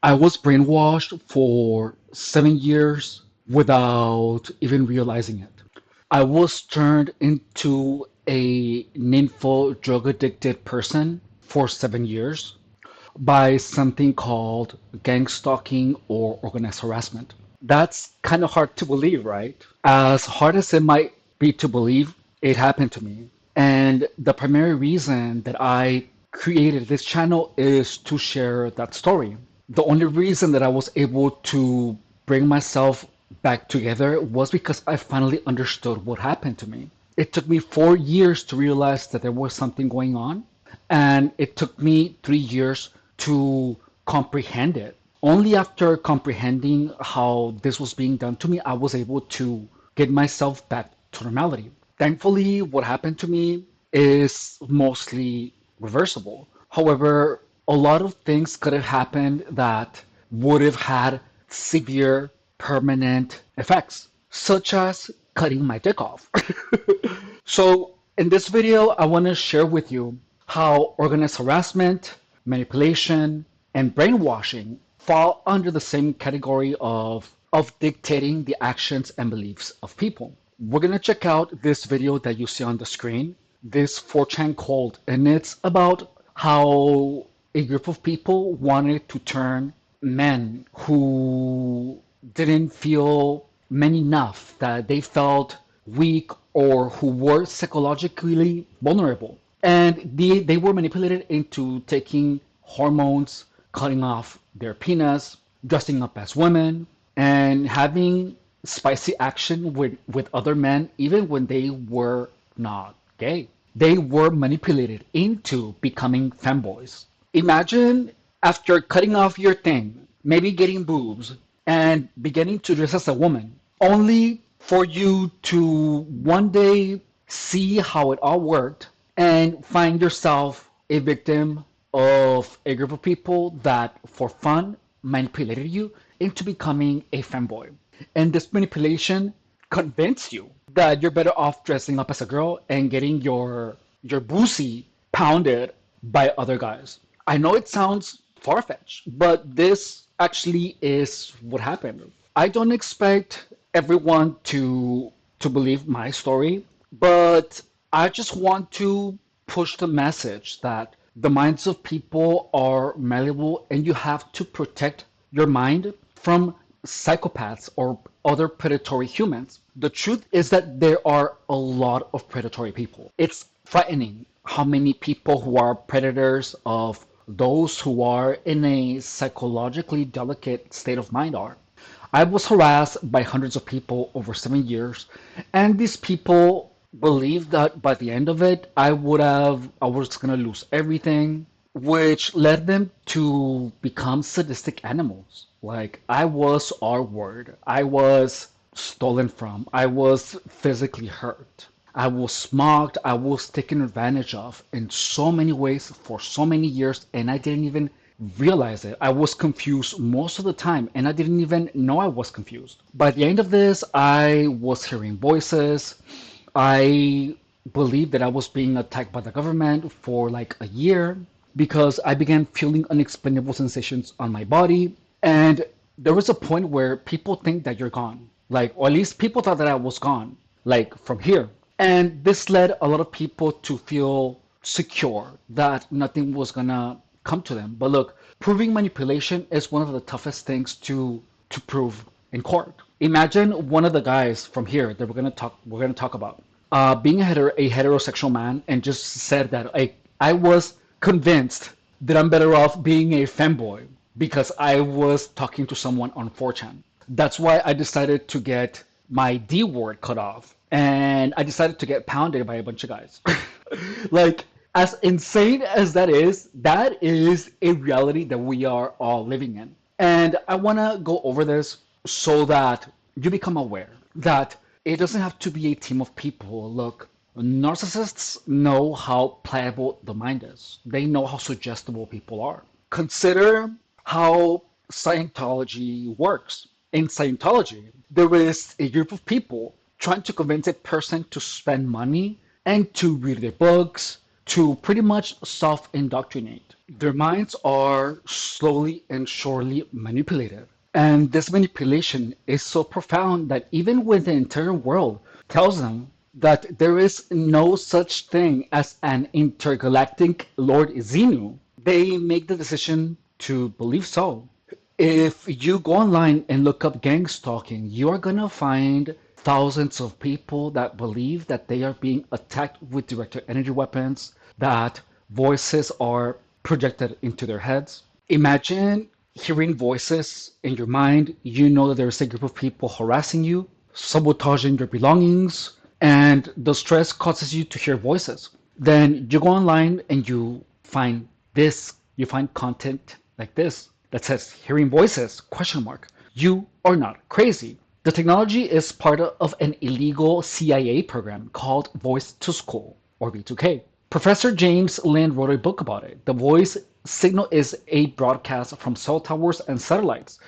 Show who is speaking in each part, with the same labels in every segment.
Speaker 1: I was brainwashed for 7 years without even realizing it. I was turned into a nympho drug addicted person for 7 years by something called gang stalking or organized harassment. That's kind of hard to believe, right? As hard as it might be to believe, it happened to me. And the primary reason that I created this channel is to share that story. The only reason that I was able to bring myself back together was because I finally understood what happened to me. It took me 4 years to realize that there was something going on, and it took me 3 years to comprehend it. Only after comprehending how this was being done to me, I was able to get myself back to normality. Thankfully, what happened to me is mostly reversible. However, a lot of things could have happened that would have had severe permanent effects, such as cutting my dick off. So, in this video, I want to share with you how organized harassment, manipulation, and brainwashing fall under the same category of dictating the actions and beliefs of people. We're going to check out this video that you see on the screen, this 4chan cult, and it's about how a group of people wanted to turn men who didn't feel men enough, that they felt weak or who were psychologically vulnerable. And they were manipulated into taking hormones, cutting off their penis, dressing up as women, and having spicy action with other men, even when they were not gay. They were manipulated into becoming femboys. Imagine after cutting off your thing, maybe getting boobs, and beginning to dress as a woman, only for you to one day see how it all worked and find yourself a victim of a group of people that, for fun, manipulated you into becoming a femboy. And this manipulation convinced you that you're better off dressing up as a girl and getting your boosie pounded by other guys. I know it sounds far-fetched, but this actually is what happened. I don't expect everyone to believe my story, but I just want to push the message that the minds of people are malleable and you have to protect your mind from psychopaths or other predatory humans. The truth is that there are a lot of predatory people. It's frightening how many people who are predators of those who are in a psychologically delicate state of mind are. I was harassed by hundreds of people over 7 years, and these people believed that by the end of it, I was gonna lose everything, which led them to become sadistic animals. Like I was R-word, I was stolen from, I was physically hurt. I was mocked, I was taken advantage of in so many ways for so many years, and I didn't even realize it. I was confused most of the time, and I didn't even know I was confused. By the end of this, I was hearing voices. I believed that I was being attacked by the government for like a year because I began feeling unexplainable sensations on my body. And there was a point where people think that you're gone. Like, or at least people thought that I was gone, like from here. And this led a lot of people to feel secure that nothing was gonna come to them. But look, proving manipulation is one of the toughest things to prove in court. Imagine one of the guys from here that we're gonna talk about, being a heterosexual man and just said that I was convinced that I'm better off being a femboy because I was talking to someone on 4chan. That's why I decided to get my D word cut off. And I decided to get pounded by a bunch of guys. Like, as insane as that is a reality that we are all living in. And I want to go over this so that you become aware that it doesn't have to be a team of people. Look, narcissists know how pliable the mind is, they know how suggestible people are. Consider how Scientology works. In Scientology, there is a group of people trying to convince a person to spend money and to read their books, to pretty much self-indoctrinate. Their minds are slowly and surely manipulated. And this manipulation is so profound that even when the entire world tells them that there is no such thing as an intergalactic Lord Xenu, they make the decision to believe so. If you go online and look up gang stalking, you are gonna find thousands of people that believe that they are being attacked with directed energy weapons, that voices are projected into their heads. Imagine hearing voices in your mind. You know that there's a group of people harassing you, sabotaging your belongings, and the stress causes you to hear voices. Then you go online and you find this, you find content like this that says hearing voices question mark. You are not crazy. The technology is part of an illegal CIA program called Voice to School, or V2K. Professor James Lynn wrote a book about it. The voice signal is a broadcast from cell towers and satellites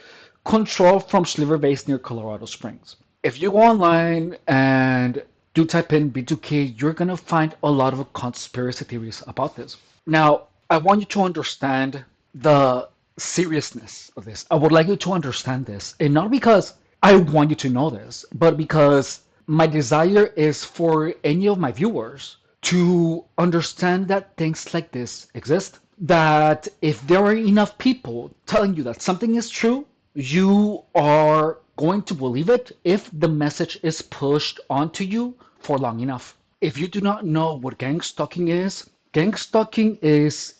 Speaker 1: controlled from Sliver Base near Colorado Springs. If you go online and do type in B2K, you're going to find a lot of conspiracy theories about this. Now, I want you to understand the seriousness of this. I would like you to understand this, and not because I want you to know this, but because my desire is for any of my viewers to understand that things like this exist. That if there are enough people telling you that something is true, you are going to believe it if the message is pushed onto you for long enough. If you do not know what gang stalking is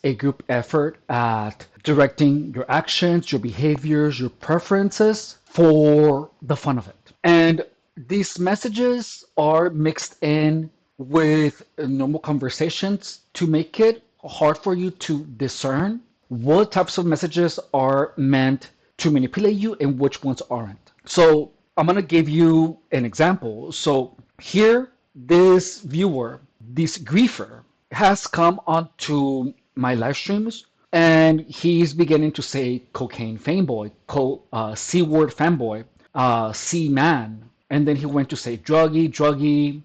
Speaker 1: a group effort at directing your actions, your behaviors, your preferences for the fun of it. And these messages are mixed in with normal conversations to make it hard for you to discern what types of messages are meant to manipulate you and which ones aren't. So I'm going to give you an example. So here, this viewer, this griefer, has come onto my live streams and he's beginning to say cocaine fanboy, C word fanboy, C man. And then he went to say druggy, druggy,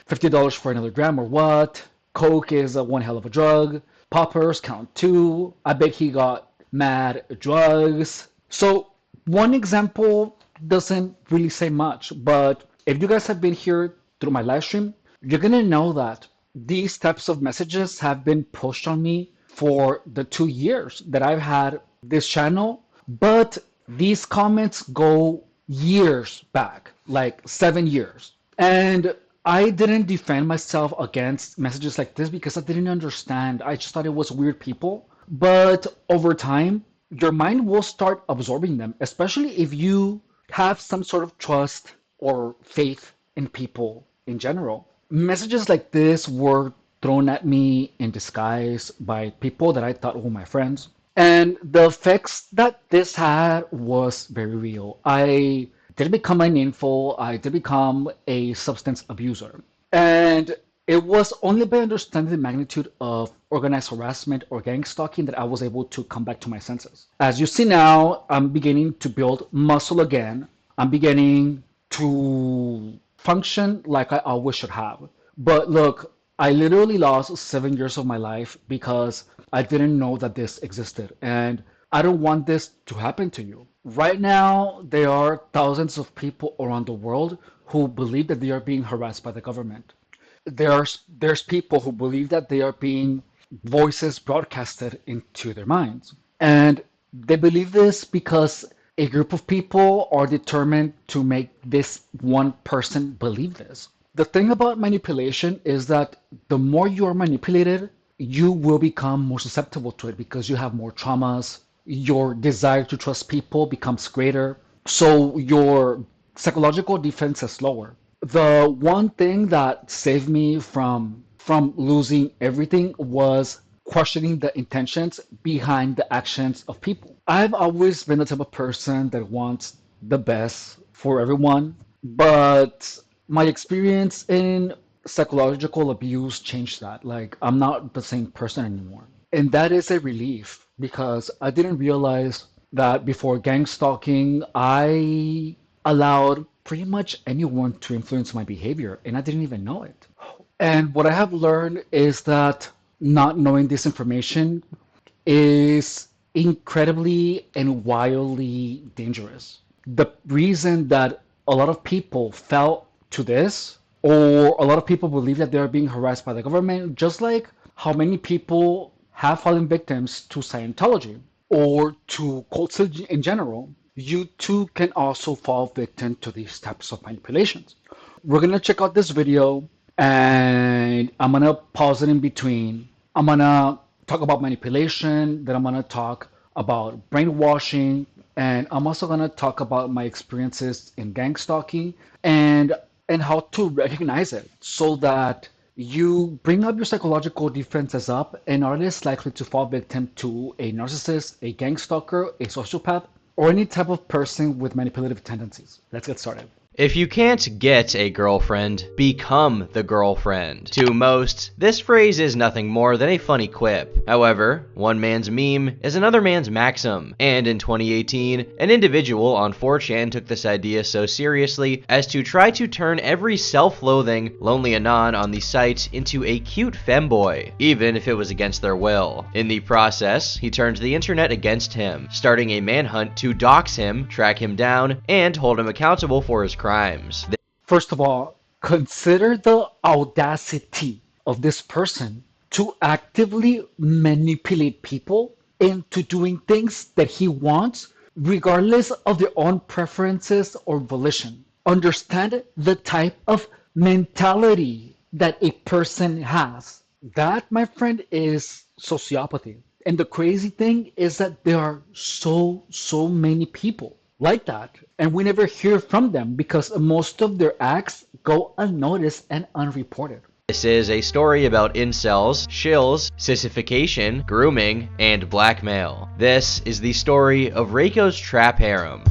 Speaker 1: $50 for another gram or what? Coke is one hell of a drug. Poppers count two. I bet he got mad drugs. So one example doesn't really say much, but if you guys have been here through my live stream, you're gonna know that these types of messages have been pushed on me for the 2 years that I've had this channel, but these comments go years back, like 7 years. And I didn't defend myself against messages like this because I didn't understand. I just thought it was weird people. But over time, your mind will start absorbing them, especially if you have some sort of trust or faith in people in general. Messages like this were thrown at me in disguise by people that I thought were my friends. And the effects that this had was very real. I did become an info, I did become a substance abuser. And it was only by understanding the magnitude of organized harassment or gang stalking that I was able to come back to my senses. As you see now, I'm beginning to build muscle again. I'm beginning to function like I always should have. But look, I literally lost 7 years of my life because I didn't know that this existed. And I don't want this to happen to you. Right now, there are thousands of people around the world who believe that they are being harassed by the government. There's people who believe that they are being voices broadcasted into their minds. And they believe this because a group of people are determined to make this one person believe this. The thing about manipulation is that the more you are manipulated, you will become more susceptible to it because you have more traumas. Your desire to trust people becomes greater. So your psychological defense is lower. The one thing that saved me from losing everything was questioning the intentions behind the actions of people. I've always been the type of person that wants the best for everyone, but my experience in psychological abuse changed that. Like, I'm not the same person anymore. And that is a relief because I didn't realize that before gang stalking, I allowed pretty much anyone to influence my behavior, and I didn't even know it. And what I have learned is that not knowing this information is incredibly and wildly dangerous. The reason that a lot of people fell to this, or a lot of people believe that they're being harassed by the government, just like how many people have fallen victims to Scientology or to cults in general, you too can also fall victim to these types of manipulations. We're gonna check out this video and I'm gonna pause it in between. I'm gonna talk about manipulation, then I'm gonna talk about brainwashing, and I'm also gonna talk about my experiences in gang stalking and how to recognize it so that you bring up your psychological defenses up and are less likely to fall victim to a narcissist, a gang stalker, a sociopath, or any type of person with manipulative tendencies. Let's get started.
Speaker 2: If you can't get a girlfriend, become the girlfriend. To most, this phrase is nothing more than a funny quip. However, one man's meme is another man's maxim, and in 2018, an individual on 4chan took this idea so seriously as to try to turn every self-loathing, lonely anon on the site into a cute femboy, even if it was against their will. In the process, he turned the internet against him, starting a manhunt to dox him, track him down, and hold him accountable for his crimes.
Speaker 1: First of all, consider the audacity of this person to actively manipulate people into doing things that he wants, regardless of their own preferences or volition. Understand the type of mentality that a person has. That, my friend, is sociopathy. And the crazy thing is that there are so many people like that, and we never hear from them because most of their acts go unnoticed and unreported.
Speaker 2: This is a story about incels, shills, sissification, grooming, and blackmail. This is the story of Reiko's trap harem.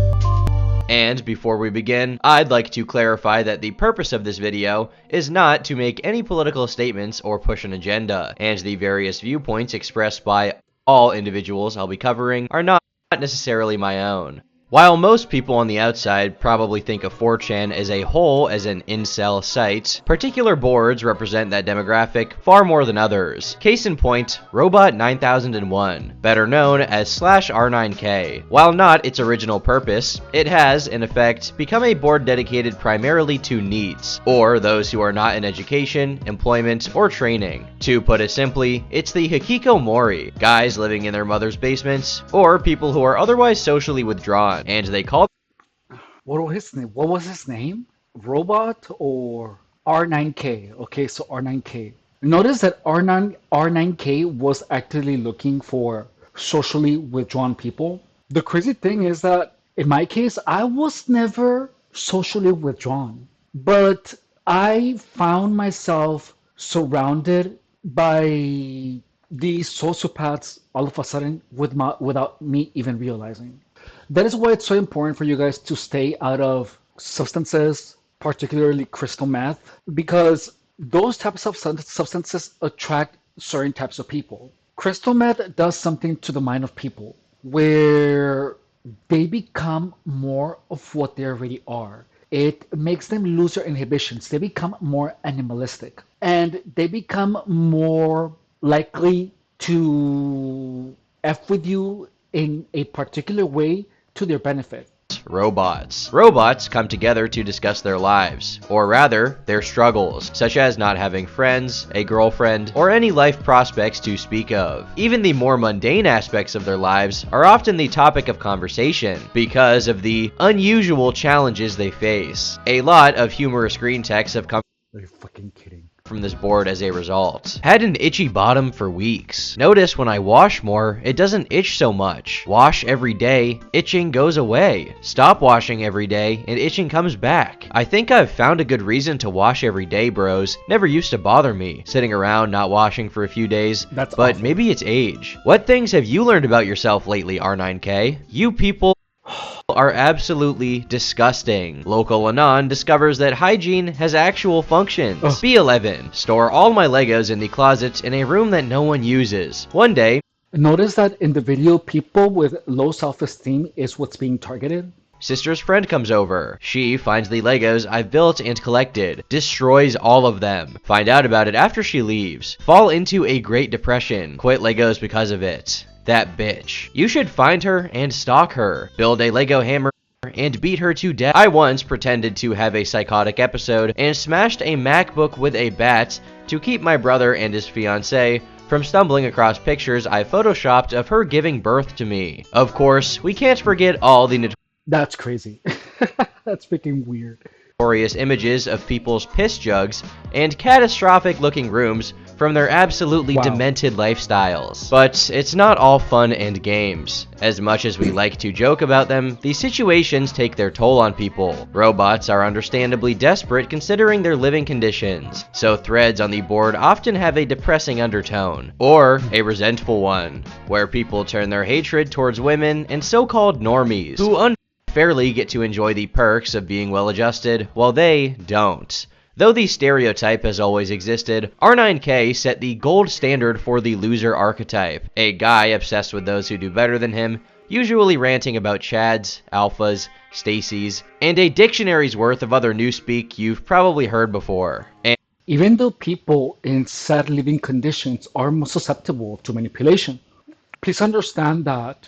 Speaker 2: And before we begin, I'd like to clarify that the purpose of this video is not to make any political statements or push an agenda, and the various viewpoints expressed by all individuals I'll be covering are not necessarily my own. While most people on the outside probably think of 4chan as a whole as an incel site, particular boards represent that demographic far more than others. Case in point, Robot 9001, better known as /R9K. While not its original purpose, it has, in effect, become a board dedicated primarily to NEETs, or those who are not in education, employment, or training. To put it simply, it's the hikikomori, guys living in their mother's basements, or people who are otherwise socially withdrawn. And they call
Speaker 1: What was his name? Robot or R9K? Okay, so R9K. Notice that R9K was actively looking for socially withdrawn people. The crazy thing is that in my case, I was never socially withdrawn, but I found myself surrounded by these sociopaths all of a sudden without me even realizing. That is why it's so important for you guys to stay out of substances, particularly crystal meth, because those types of substances attract certain types of people. Crystal meth does something to the mind of people where they become more of what they already are. It makes them lose their inhibitions. They become more animalistic and they become more likely to F with you in a particular way to their benefit.
Speaker 2: robots. Robots come together to discuss their lives, or rather, their struggles, such as not having friends, a girlfriend, or any life prospects to speak of. Even the more mundane aspects of their lives are often the topic of conversation because of the unusual challenges they face. A lot of humorous green texts have come
Speaker 1: Are you fucking kidding?
Speaker 2: from this board as a result. Had an itchy bottom for weeks. Notice when I wash more, it doesn't itch so much. Wash every day, itching goes away. Stop washing every day, and itching comes back. I think I've found a good reason to wash every day, bros. Never used to bother me, sitting around not washing for a few days.
Speaker 1: That's
Speaker 2: but
Speaker 1: awful.
Speaker 2: maybe it's age. What things have you learned about yourself lately, R9K? You people are absolutely disgusting. Local Anon discovers that hygiene has actual functions.
Speaker 1: Ugh.
Speaker 2: B11. Store all my Legos in the closets in a room that no one uses. One day,
Speaker 1: Notice that in the video, people with low self-esteem is what's being targeted.
Speaker 2: sister's friend comes over. She finds the Legos I've built and collected, destroys all of them, find out about it after she leaves, fall into a Great Depression, quit Legos because of it. That bitch. You should find her and stalk her, build a Lego hammer, and beat her to death. I once pretended to have a psychotic episode and smashed a MacBook with a bat to keep my brother and his fiancée from stumbling across pictures I photoshopped of her giving birth to me. Of course, we can't forget all the
Speaker 1: That's crazy. That's freaking weird.
Speaker 2: notorious images of people's piss jugs and catastrophic looking rooms from their absolutely
Speaker 1: Wow.
Speaker 2: demented lifestyles. But it's not all fun and games. As much as we like to joke about them, these situations take their toll on people. Robots are understandably desperate considering their living conditions, so threads on the board often have a depressing undertone, or a resentful one, where people turn their hatred towards women and so-called normies, who unfairly get to enjoy the perks of being well-adjusted, while they don't. Though the stereotype has always existed, R9K set the gold standard for the loser archetype, a guy obsessed with those who do better than him, usually ranting about Chads, Alphas, Stacys, and a dictionary's worth of other newspeak you've probably heard before. And
Speaker 1: Even though people in sad living conditions are more susceptible to manipulation, please understand that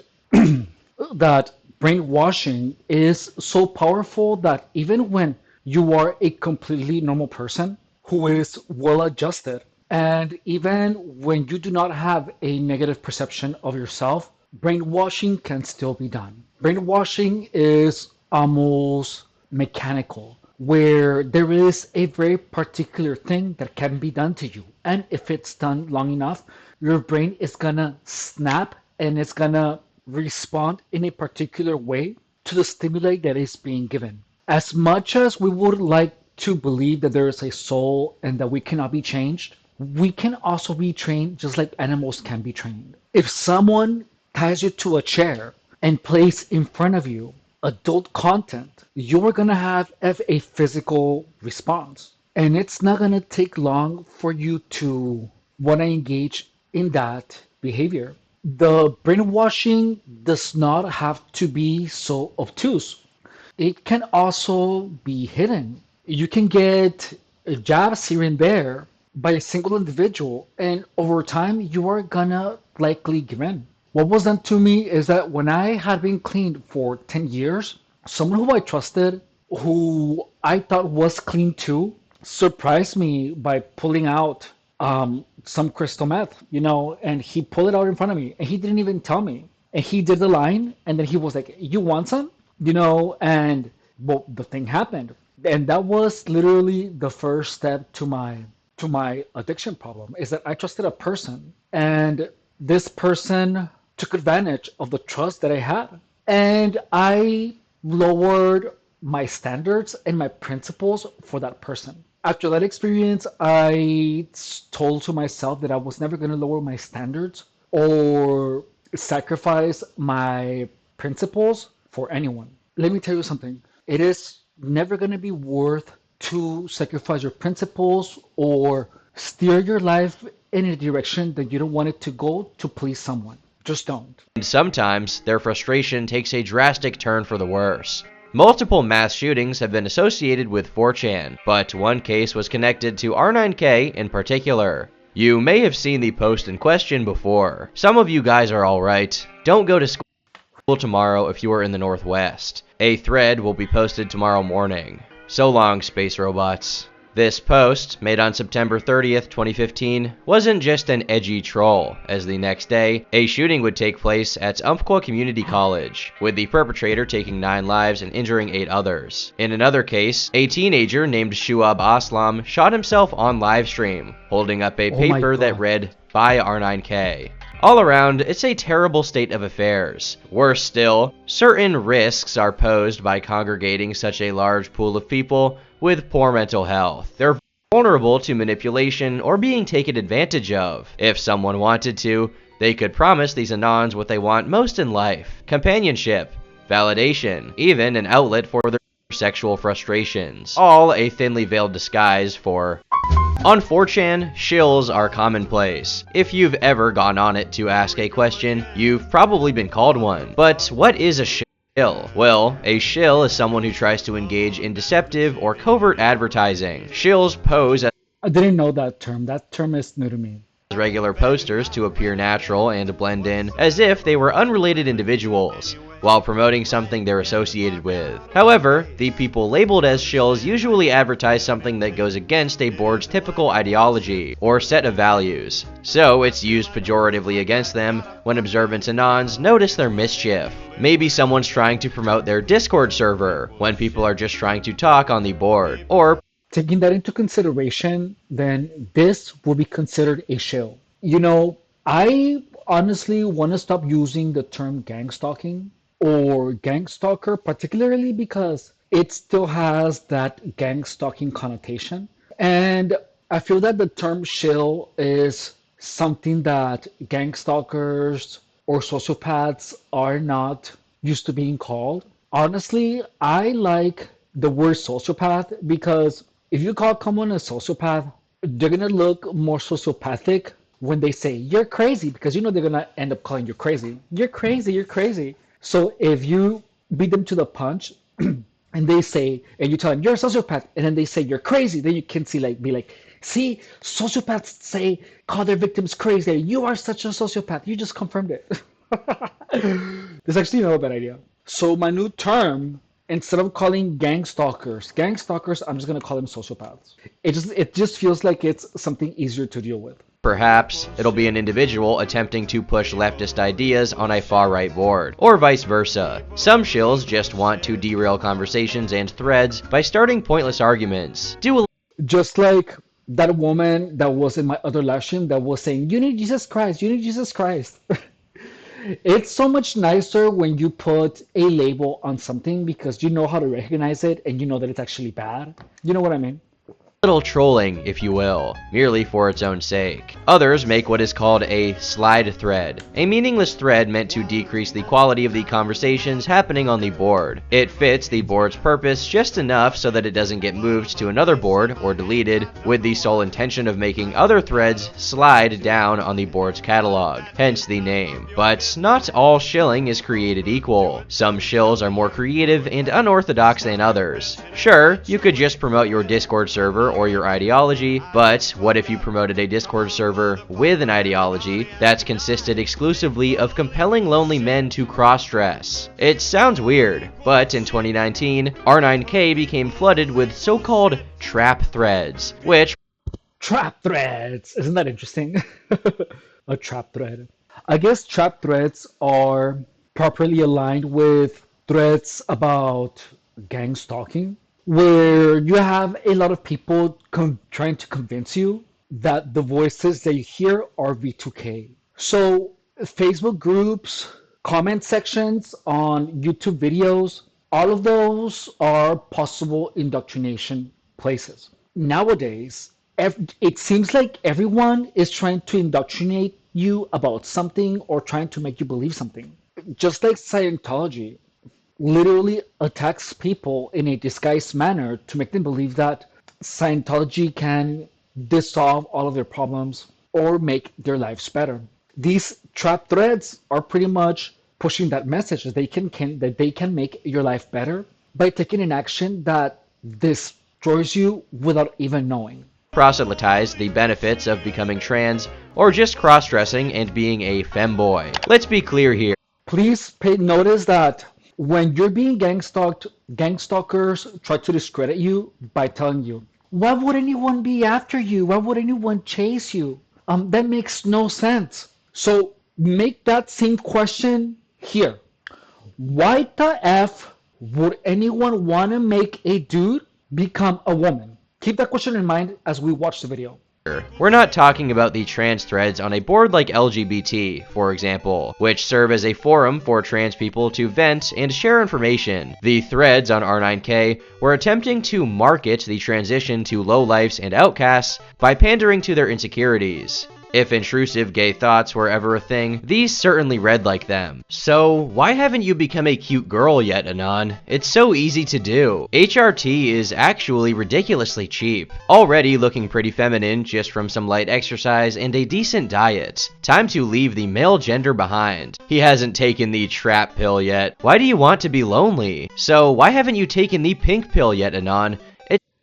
Speaker 1: that brainwashing is so powerful that even when you are a completely normal person who is well adjusted, and even when you do not have a negative perception of yourself, brainwashing can still be done. Brainwashing is almost mechanical, where there is a very particular thing that can be done to you. And if it's done long enough, your brain is gonna snap and it's gonna respond in a particular way to the stimuli that is being given. As much as we would like to believe that there is a soul and that we cannot be changed, we can also be trained just like animals can be trained. If someone ties you to a chair and plays in front of you adult content, you're going to have a physical response. And it's not going to take long for you to want to engage in that behavior. The brainwashing does not have to be so obtuse. It can also be hidden. You can get jabs here and there by a single individual, and over time, you are gonna likely give in. What was done to me is that when I had been clean for 10 years, someone who I trusted, who I thought was clean too, surprised me by pulling out some crystal meth, and he pulled it out in front of me, and he didn't even tell me. And he did the line, and then he was like, "You want some?" And well, the thing happened, and that was literally the first step to my addiction problem. Is that I trusted a person, and this person took advantage of the trust that I had, and I lowered my standards and my principles for that person. After that experience, I told to myself that I was never going to lower my standards or sacrifice my principles for anyone. Let me tell you something. It is never going to be worth to sacrifice your principles or steer your life in a direction that you don't want it to go to please someone. Just don't.
Speaker 2: sometimes their frustration takes a drastic turn for the worse. Multiple mass shootings have been associated with 4chan, but one case was connected to R9K in particular. You may have seen the post in question before. Some of you guys are alright. Don't go to school tomorrow if you are in the Northwest. A thread will be posted tomorrow morning. So long, space robots. This post, made on September 30th, 2015, wasn't just an edgy troll, as the next day, a shooting would take place at Umpqua Community College, with the perpetrator taking 9 lives and injuring 8 others. In another case, a teenager named Shuab Aslam shot himself on livestream, holding up a
Speaker 1: Oh my
Speaker 2: paper that
Speaker 1: God.
Speaker 2: read, "By R9K." All around, it's a terrible state of affairs. Worse still, certain risks are posed by congregating such a large pool of people with poor mental health. They're vulnerable to manipulation or being taken advantage of. If someone wanted to, they could promise these Anons what they want most in life: companionship, validation, even an outlet for their sexual frustrations. All a thinly veiled disguise for... On 4chan, shills are commonplace. If you've ever gone on it to ask a question, you've probably been called one. But what is a shill? Shill. Well, a shill is someone who tries to engage in deceptive or covert advertising. Shills pose as
Speaker 1: I didn't know that term. That term is new to me.
Speaker 2: regular posters to appear natural and blend in as if they were unrelated individuals, while promoting something they're associated with. However, the people labeled as shills usually advertise something that goes against a board's typical ideology or set of values, so it's used pejoratively against them when observant anons notice their mischief. Maybe someone's trying to promote their Discord server when people are just trying to talk on the board, or
Speaker 1: Taking that into consideration, then this will be considered a shill. You know, I honestly want to stop using the term gang stalking or gang stalker, particularly because it still has that gang stalking connotation. And I feel that the term shill is something that gang stalkers or sociopaths are not used to being called. Honestly, I like the word sociopath because if you call someone a sociopath, they're gonna look more sociopathic when they say you're crazy because you know they're gonna end up calling you crazy. You're crazy, you're crazy. So if you beat them to the punch and they say, and you tell them you're a sociopath, and then they say you're crazy, then you can see like be like, see, sociopaths say call their victims crazy. You are such a sociopath. You just confirmed it. That's actually not a bad idea. So my new term, instead of calling gang stalkers, I'm just gonna call them sociopaths. It just feels like it's something easier to deal with.
Speaker 2: perhaps it'll be an individual attempting to push leftist ideas on a far-right board, or vice versa. Some shills just want to derail conversations and threads by starting pointless arguments. Do a
Speaker 1: Just like that woman that was in my other live stream that was saying, "You need Jesus Christ, you need Jesus Christ." It's so much nicer when you put a label on something because you know how to recognize it and you know that it's actually bad. You know what I mean?
Speaker 2: little trolling, if you will, merely for its own sake. Others make what is called a slide thread, a meaningless thread meant to decrease the quality of the conversations happening on the board. It fits the board's purpose just enough so that it doesn't get moved to another board or deleted, with the sole intention of making other threads slide down on the board's catalog, hence the name. But not all shilling is created equal. Some shills are more creative and unorthodox than others. Sure, you could just promote your Discord server or your ideology, but what if you promoted a Discord server with an ideology that's consisted exclusively of compelling lonely men to cross-dress? It sounds weird, but in 2019, R9K became flooded with so-called trap threads, which
Speaker 1: Trap threads. Isn't that interesting? A trap thread. I guess trap threads are properly aligned with threads about gang stalking, where you have a lot of people trying to convince you that the voices that you hear are V2K. So, Facebook groups, comment sections on YouTube videos, all of those are possible indoctrination places. Nowadays, it seems like everyone is trying to indoctrinate you about something or trying to make you believe something. Just like Scientology literally attacks people in a disguised manner to make them believe that Scientology can dissolve all of their problems or make their lives better. These trap threads are pretty much pushing that message that that they can make your life better by taking an action that destroys you without even knowing.
Speaker 2: proselytize the benefits of becoming trans or just cross-dressing and being a femboy. Let's be clear here.
Speaker 1: Please pay notice that when you're being gang stalked, gang stalkers try to discredit you by telling you, "Why would anyone be after you? Why would anyone chase you? That makes no sense." So make that same question here. Why the F would anyone want to make a dude become a woman? Keep that question in mind as we watch the video.
Speaker 2: We're not talking about the trans threads on a board like LGBT, for example, which serve as a forum for trans people to vent and share information. The threads on R9K were attempting to market the transition to lowlifes and outcasts by pandering to their insecurities. If intrusive gay thoughts were ever a thing, these certainly read like them. So, why haven't you become a cute girl yet, Anon? It's so easy to do. HRT is actually ridiculously cheap. Already looking pretty feminine just from some light exercise and a decent diet. Time to leave the male gender behind. He hasn't taken the trap pill yet. Why do you want to be lonely? So, why haven't you taken the pink pill yet, Anon?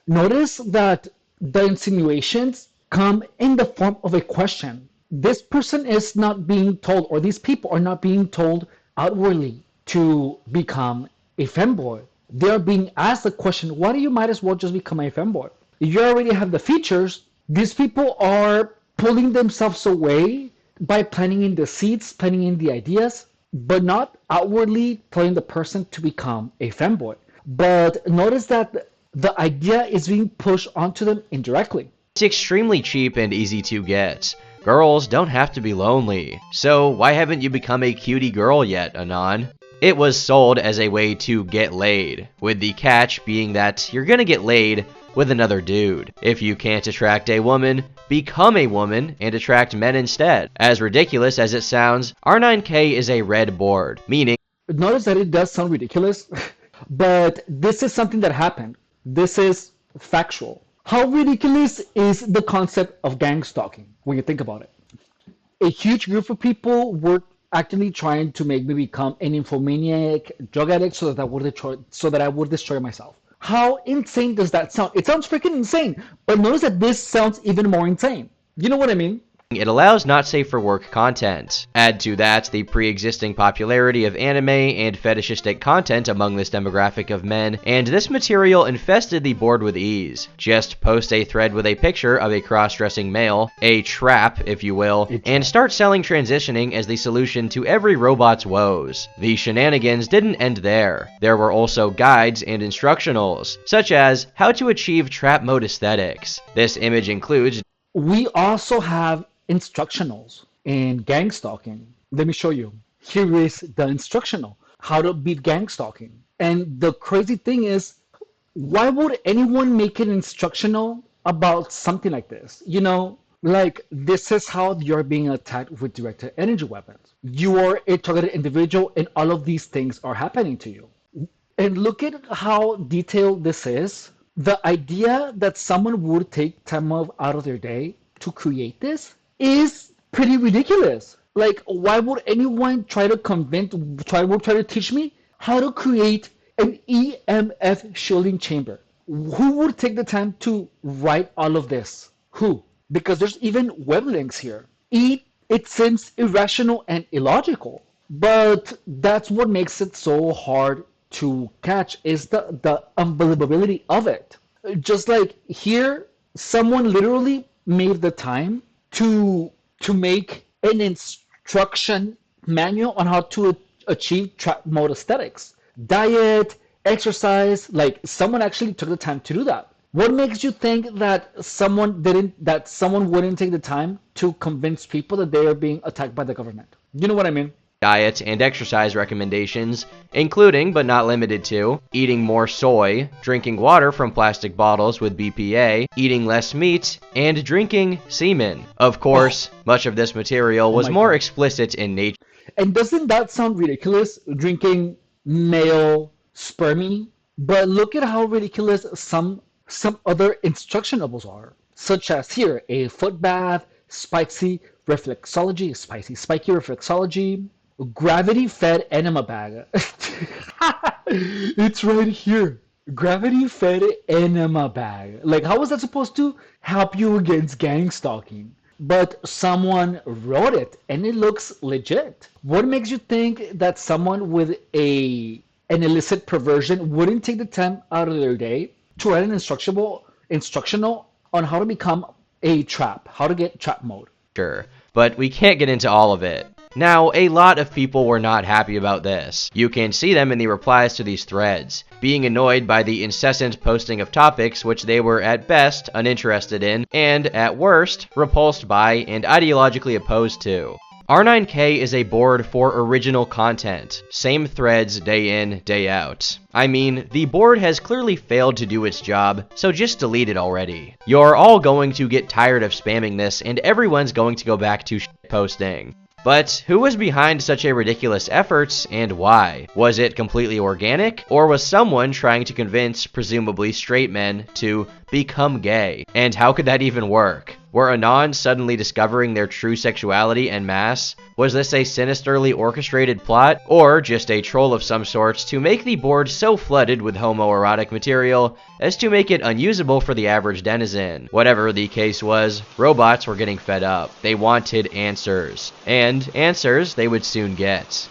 Speaker 1: Notice that the insinuations come in the form of a question. This person is not being told, or these people are not being told outwardly to become a femboy. They are being asked the question, why do you might as well just become a femboy? You already have the features. These people are pulling themselves away by planting in the seeds, planting in the ideas, but not outwardly telling the person to become a femboy. But notice that the idea is being pushed onto them indirectly.
Speaker 2: It's extremely cheap and easy to get. Girls don't have to be lonely. So why haven't you become a cutie girl yet, Anon? It was sold as a way to get laid, with the catch being that you're gonna get laid with another dude. If you can't attract a woman, become a woman and attract men instead. As ridiculous as it sounds, R9K is a red board, meaning...
Speaker 1: Notice that it does sound ridiculous, but this is something that happened. This is factual. How ridiculous is the concept of gang stalking when you think about it? A huge group of people were actively trying to make me become an infomaniac drug addict so that I would destroy myself. How insane does that sound? It sounds freaking insane, but notice that this sounds even more insane. You know what I mean?
Speaker 2: It allows not safe for work content. Add to that the pre-existing popularity of anime and fetishistic content among this demographic of men, and this material infested the board with ease. Just post a thread with a picture of a cross-dressing male, a trap if you will, and start selling transitioning as the solution to every robot's woes. The shenanigans didn't end there. There were also guides and instructionals, such as how to achieve trap mode aesthetics. This image includes...
Speaker 1: We also have instructionals in gang stalking. Let me show you. Here is the instructional, how to beat gang stalking. And the crazy thing is, why would anyone make an instructional about something like this? You know, like this is how you're being attacked with directed energy weapons. You are a targeted individual and all of these things are happening to you. And look at how detailed this is. The idea that someone would take time out of their day to create this is pretty ridiculous. Like, why would anyone try to teach me how to create an EMF shielding chamber? Who would take the time to write all of this? Who? Because there's even web links here. It seems irrational and illogical, but that's what makes it so hard to catch is the unbelievability of it. Just like here, someone literally made the time to make an instruction manual on how to achieve trap mode aesthetics, diet, exercise. Like someone actually took the time to do that. What makes you think that someone wouldn't take the time to convince people that they are being attacked by the government? You know what I mean?
Speaker 2: Diet and exercise recommendations, including but not limited to eating more soy, drinking water from plastic bottles with BPA, eating less meat, and drinking semen. Of course, much of this material was more explicit in nature.
Speaker 1: And doesn't that sound ridiculous, drinking male spermy? But look at how ridiculous some other instructionables are, such as here, a foot bath, spiky reflexology, gravity-fed enema bag. It's right here. Gravity-fed enema bag. Like, how is that supposed to help you against gang stalking? But someone wrote it, and it looks legit. What makes you think that someone with an illicit perversion wouldn't take the time out of their day to write an instructional on how to become a trap, how to get trap mode?
Speaker 2: Sure, but we can't get into all of it. Now, a lot of people were not happy about this. You can see them in the replies to these threads, being annoyed by the incessant posting of topics which they were at best uninterested in, and at worst, repulsed by and ideologically opposed to. R9K is a board for original content. Same threads day in, day out. I mean, the board has clearly failed to do its job, so just delete it already. You're all going to get tired of spamming this, and everyone's going to go back to posting. But who was behind such a ridiculous effort, and why? Was it completely organic, or was someone trying to convince presumably straight men to become gay? And how could that even work? Were Anons suddenly discovering their true sexuality en masse? Was this a sinisterly orchestrated plot, or just a troll of some sort to make the board so flooded with homoerotic material as to make it unusable for the average denizen? Whatever the case was, robots were getting fed up. They wanted answers. And answers they would soon get.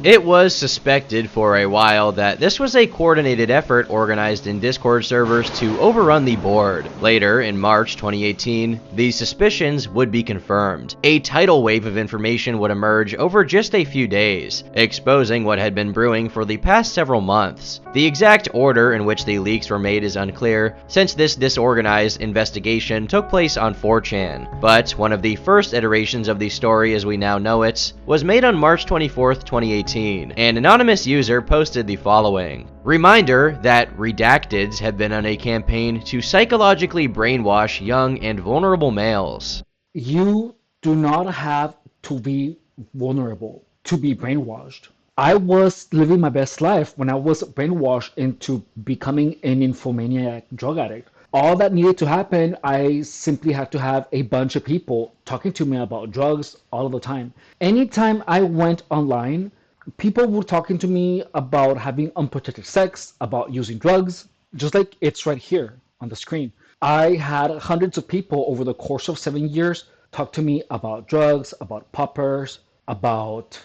Speaker 2: It was suspected for a while that this was a coordinated effort organized in Discord servers to overrun the board. Later, in March 2018, these suspicions would be confirmed. A tidal wave of information would emerge over just a few days, exposing what had been brewing for the past several months. The exact order in which the leaks were made is unclear, since this disorganized investigation took place on 4chan, but one of the first iterations of the story as we now know it was made on March 24th, 2018. An anonymous user posted the following. Reminder that redacteds have been on a campaign to psychologically brainwash young and vulnerable males.
Speaker 1: You do not have to be vulnerable to be brainwashed. I was living my best life when I was brainwashed into becoming an infomaniac drug addict. All that needed to happen, I simply had to have a bunch of people talking to me about drugs all of the time. Anytime I went online, people were talking to me about having unprotected sex, about using drugs, just like it's right here on the screen. I had hundreds of people over the course of 7 years talk to me about drugs, about poppers, about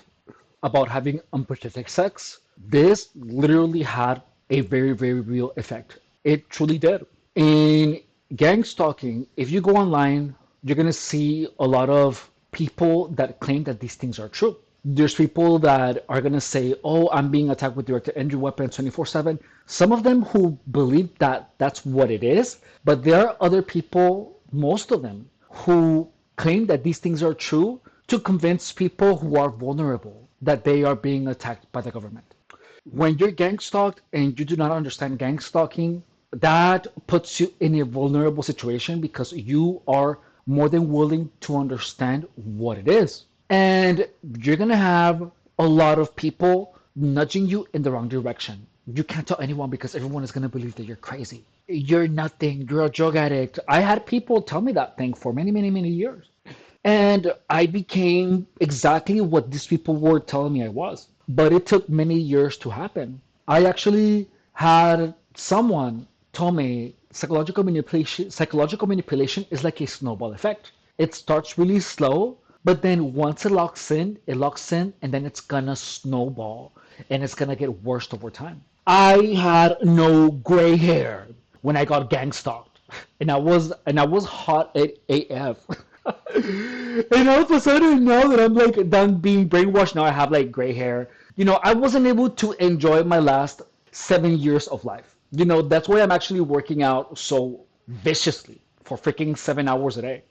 Speaker 1: having unprotected sex. This literally had a very, very real effect. It truly did. In gang stalking, if you go online, you're going to see a lot of people that claim that these things are true. There's people that are going to say, oh, I'm being attacked with directed energy weapons 24/7. Some of them who believe that that's what it is, but there are other people, most of them, who claim that these things are true to convince people who are vulnerable that they are being attacked by the government. When you're gang stalked and you do not understand gang stalking, that puts you in a vulnerable situation because you are more than willing to understand what it is. And you're going to have a lot of people nudging you in the wrong direction. You can't tell anyone because everyone is going to believe that you're crazy. You're nothing. You're a drug addict. I had people tell me that thing for many, many, many years. And I became exactly what these people were telling me I was. But it took many years to happen. I actually had someone tell me psychological manipulation is like a snowball effect. It starts really slow, but then once it locks in, and then it's gonna snowball and it's gonna get worse over time. I had no gray hair when I got gang stalked, and I was hot at AF. And all of a sudden now that I'm like done being brainwashed, now I have like gray hair. I wasn't able to enjoy my last 7 years of life. That's why I'm actually working out so viciously for freaking 7 hours a day.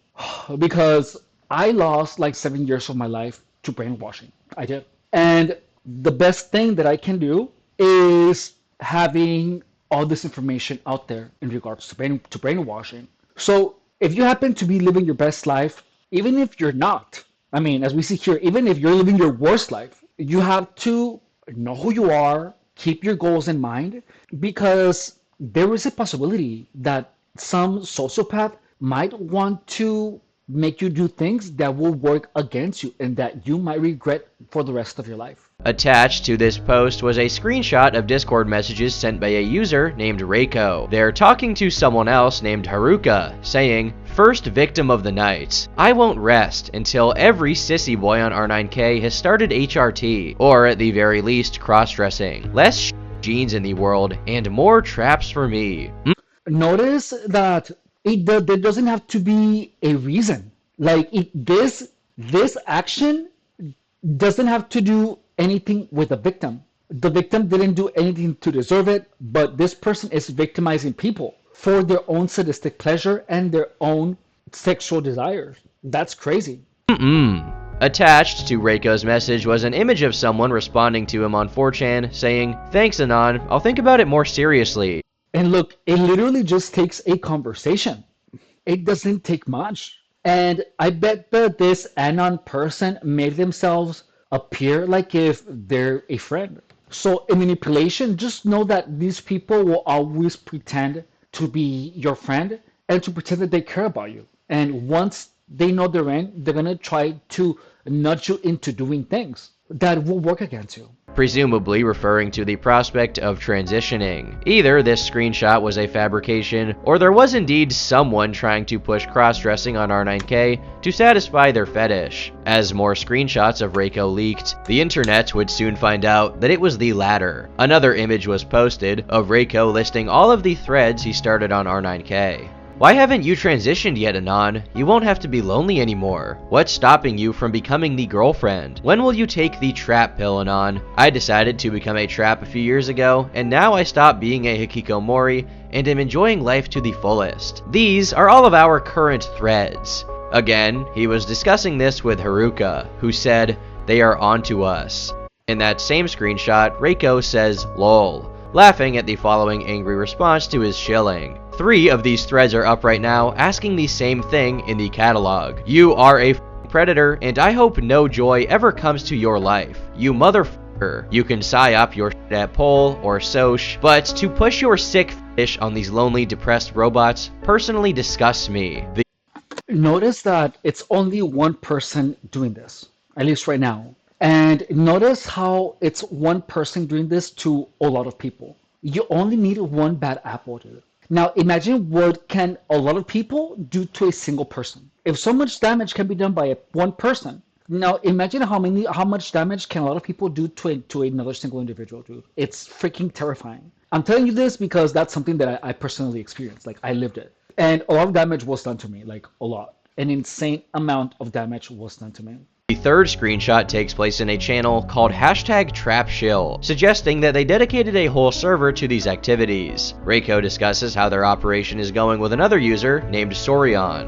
Speaker 1: Because I lost like 7 years of my life to brainwashing. I did. And the best thing that I can do is having all this information out there in regards to brainwashing. So if you happen to be living your best life, even if you're not, I mean, as we see here, even if you're living your worst life, you have to know who you are, keep your goals in mind, because there is a possibility that some sociopath might want to make you do things that will work against you and that you might regret for the rest of your life.
Speaker 2: Attached to this post was a screenshot of Discord messages sent by a user named Reiko. They're talking to someone else named Haruka, saying, "First victim of the night. I won't rest until every sissy boy on R9K has started HRT, or at the very least cross-dressing. Less jeans in the world, and more traps for me."
Speaker 1: Notice that there doesn't have to be a reason. Like this action doesn't have to do anything with the victim. The victim didn't do anything to deserve it, but this person is victimizing people for their own sadistic pleasure and their own sexual desires. That's crazy.
Speaker 2: Mm-mm. Attached to Reiko's message was an image of someone responding to him on 4chan saying, "Thanks Anon, I'll think about it more seriously."
Speaker 1: And look, it literally just takes a conversation. It doesn't take much. And I bet that this anon person made themselves appear like if they're a friend. So in manipulation, just know that these people will always pretend to be your friend and to pretend that they care about you. And once they know they're in, they're gonna try to nudge you into doing things that will work against you.
Speaker 2: Presumably referring to the prospect of transitioning. Either this screenshot was a fabrication, or there was indeed someone trying to push cross-dressing on R9K to satisfy their fetish. As more screenshots of Reiko leaked, the internet would soon find out that it was the latter. Another image was posted of Reiko listing all of the threads he started on R9K. Why haven't you transitioned yet, Anon? You won't have to be lonely anymore. What's stopping you from becoming the girlfriend? When will you take the trap pill, Anon? I decided to become a trap a few years ago, and now I stopped being a hikikomori and am enjoying life to the fullest. These are all of our current threads. Again, he was discussing this with Haruka, who said, "They are onto us." In that same screenshot, Reiko says, "lol," laughing at the following angry response to his shilling. 3 of these threads are up right now, asking the same thing in the catalog. You are a predator, and I hope no joy ever comes to your life. You motherfucker. You can psyop your shit at Pol or Soch, but to push your sick fish on these lonely, depressed robots personally disgusts me.
Speaker 1: Notice that it's only one person doing this, at least right now. And notice how it's one person doing this to a lot of people. You only need one bad apple, dude. Now imagine what can a lot of people do to a single person. If so much damage can be done by one person, now imagine how much damage can a lot of people do to another single individual, dude. It's freaking terrifying. I'm telling you this because that's something that I personally experienced. Like I lived it. And a lot of damage was done to me, like a lot. An insane amount of damage was done to me.
Speaker 2: The third screenshot takes place in a channel called #TrapShill, suggesting that they dedicated a whole server to these activities. Reiko discusses how their operation is going with another user named Sorion.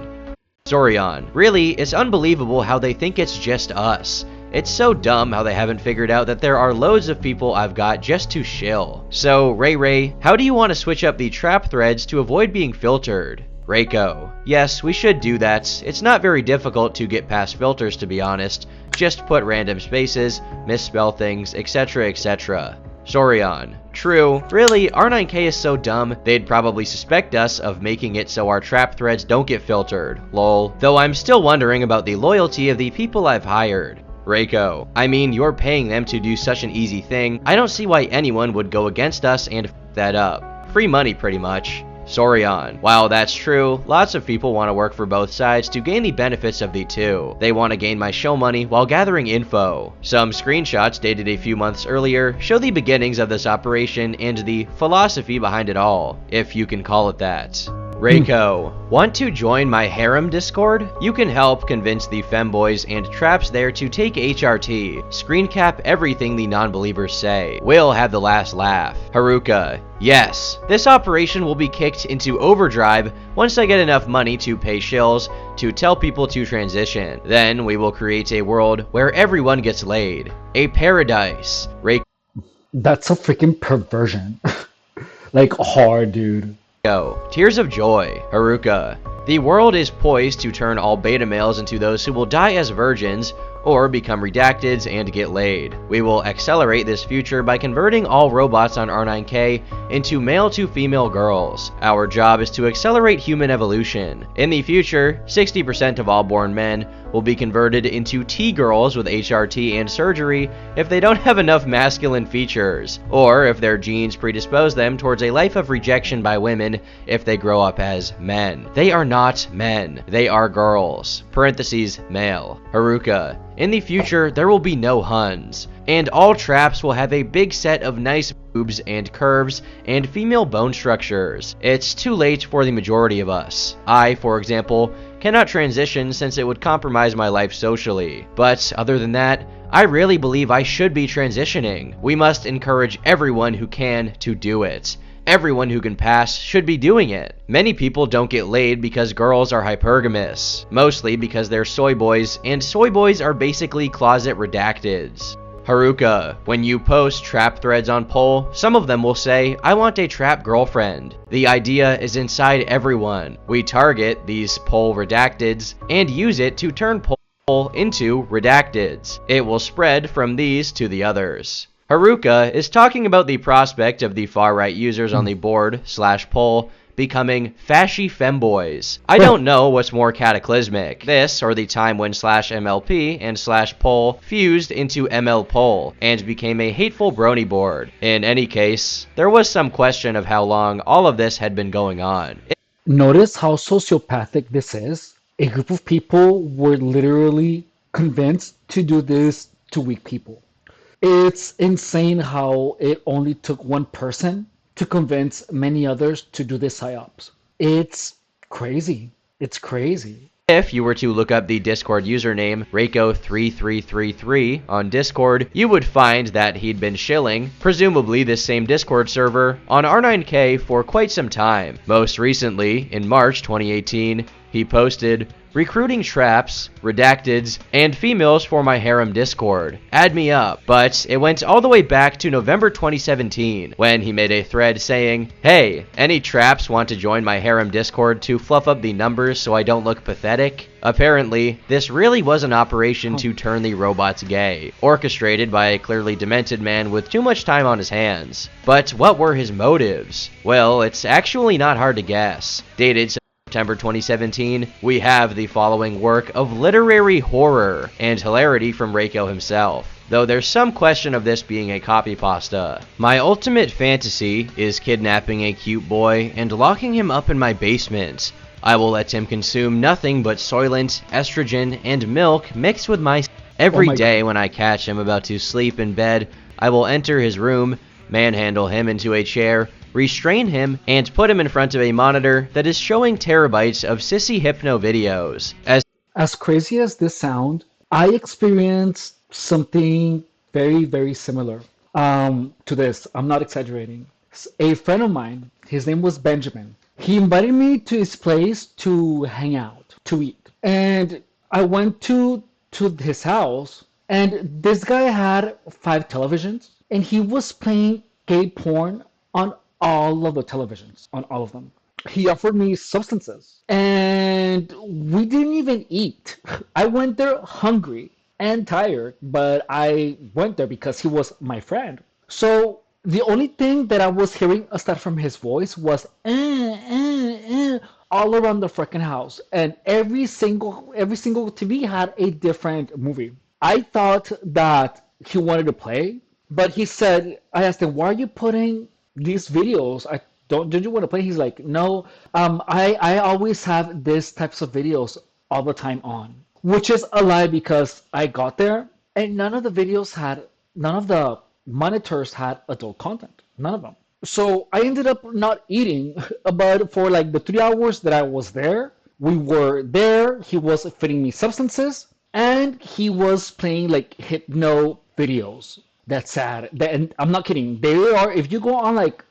Speaker 2: Really, it's unbelievable how they think it's just us. It's so dumb how they haven't figured out that there are loads of people I've got just to shill. So, Ray, how do you want to switch up the trap threads to avoid being filtered? Reiko: yes, we should do that. It's not very difficult to get past filters, to be honest. Just put random spaces, misspell things, etc, etc. Sorion: true. Really, R9K is so dumb, they'd probably suspect us of making it so our trap threads don't get filtered. Lol. Though I'm still wondering about the loyalty of the people I've hired. Reiko: I mean, you're paying them to do such an easy thing. I don't see why anyone would go against us and f that up. Free money, pretty much. Sorion: while that's true, lots of people want to work for both sides to gain the benefits of the two. They want to gain my show money while gathering info. Some screenshots dated a few months earlier show the beginnings of this operation and the philosophy behind it all, if you can call it that. Reiko: want to join my harem Discord? You can help convince the femboys and traps there to take HRT. Screen cap everything the non-believers say. We'll have the last laugh. Haruka: yes, this operation will be kicked into overdrive once I get enough money to pay shills to tell people to transition. Then we will create a world where everyone gets laid. A paradise. Reiko:
Speaker 1: That's a freaking perversion. Like hard, dude.
Speaker 2: tears of joy. Haruka: the world is poised to turn all beta males into those who will die as virgins or become redacteds and get laid. We will accelerate this future by converting all robots on R9K into male to female girls. Our job is to accelerate human evolution. In the future, 60% of all born men will be converted into T-girls with HRT and surgery if they don't have enough masculine features, or if their genes predispose them towards a life of rejection by women if they grow up as men. They are not men. They are girls. Parentheses, male. Haruka: in the future, there will be no Huns, and all traps will have a big set of nice boobs and curves and female bone structures. It's too late for the majority of us. I, for example, cannot transition since it would compromise my life socially. But other than that, I really believe I should be transitioning. We must encourage everyone who can to do it. Everyone who can pass should be doing it. Many people don't get laid because girls are hypergamous, mostly because they're soy boys, and soy boys are basically closet redacteds. Haruka, when you post trap threads on Poll, some of them will say, "I want a trap girlfriend." The idea is inside everyone. We target these Poll redacteds and use it to turn Poll into redacteds. It will spread from these to the others. Haruka is talking about the prospect of the far-right users on the board/poll becoming fashy femboys. I don't know what's more cataclysmic, this or the time when /MLP and /poll fused into ML and became a hateful brony board. In any case, there was some question of how long all of this had been going on.
Speaker 1: Notice how sociopathic this is. A group of people were literally convinced to do this to weak people. It's insane how it only took one person to convince many others to do this psyops. It's crazy. It's crazy.
Speaker 2: If you were to look up the Discord username Reiko3333 on Discord, you would find that he'd been shilling, presumably this same Discord server, on R9K for quite some time. Most recently, in March 2018, he posted, "Recruiting traps, redacteds, and females for my harem Discord. Add me up." But it went all the way back to November 2017, when he made a thread saying, "Hey, any traps want to join my harem Discord to fluff up the numbers so I don't look pathetic?" Apparently, this really was an operation to turn the robots gay, orchestrated by a clearly demented man with too much time on his hands. But what were his motives? Well, it's actually not hard to guess. Dated September 2017, we have the following work of literary horror and hilarity from Reiko himself, though there's some question of this being a copy pasta. "My ultimate fantasy is kidnapping a cute boy and locking him up in my basement. I will let him consume nothing but Soylent, estrogen, and milk mixed with my every day. When I catch him about to sleep in bed, I will enter his room, manhandle him into a chair, restrain him, and put him in front of a monitor that is showing terabytes of sissy hypno videos."
Speaker 1: As crazy as this sounds, I experienced something very, very similar to this. I'm not exaggerating. A friend of mine, his name was Benjamin. He invited me to his place to hang out, to eat. And I went to his house, and this guy had 5 televisions, and he was playing gay porn on all of the televisions, on all of them. He offered me substances, and we didn't even eat. I went there hungry and tired, but I went there because he was my friend. So the only thing that I was hearing aside from his voice was all around the freaking house, and every single TV had a different movie. I thought that he wanted to play, but he said, I asked him, "Why are you putting these videos? Don't you want to play?" He's like, "No, I always have these types of videos all the time on," which is a lie because I got there and none of the monitors had adult content, none of them. So I ended up not eating, but for like the 3 hours that I was there, we were there. He was feeding me substances and he was playing like hypno videos. That's sad. And I'm not kidding. There are, if you go on like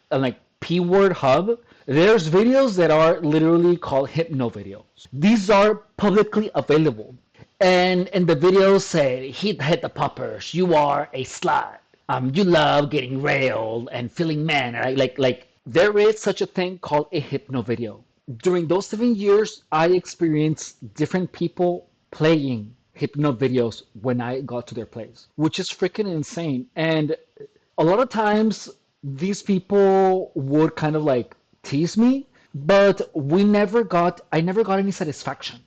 Speaker 1: P Word Hub, there's videos that are literally called hypno videos. These are publicly available. And the videos say, hit the poppers, you are a slut. You love getting railed and feeling man, right? Like there is such a thing called a hypno video. During those 7 years, I experienced different people playing hypno videos when I got to their place, which is freaking insane. And a lot of times these people would kind of like tease me, but I never got any satisfaction.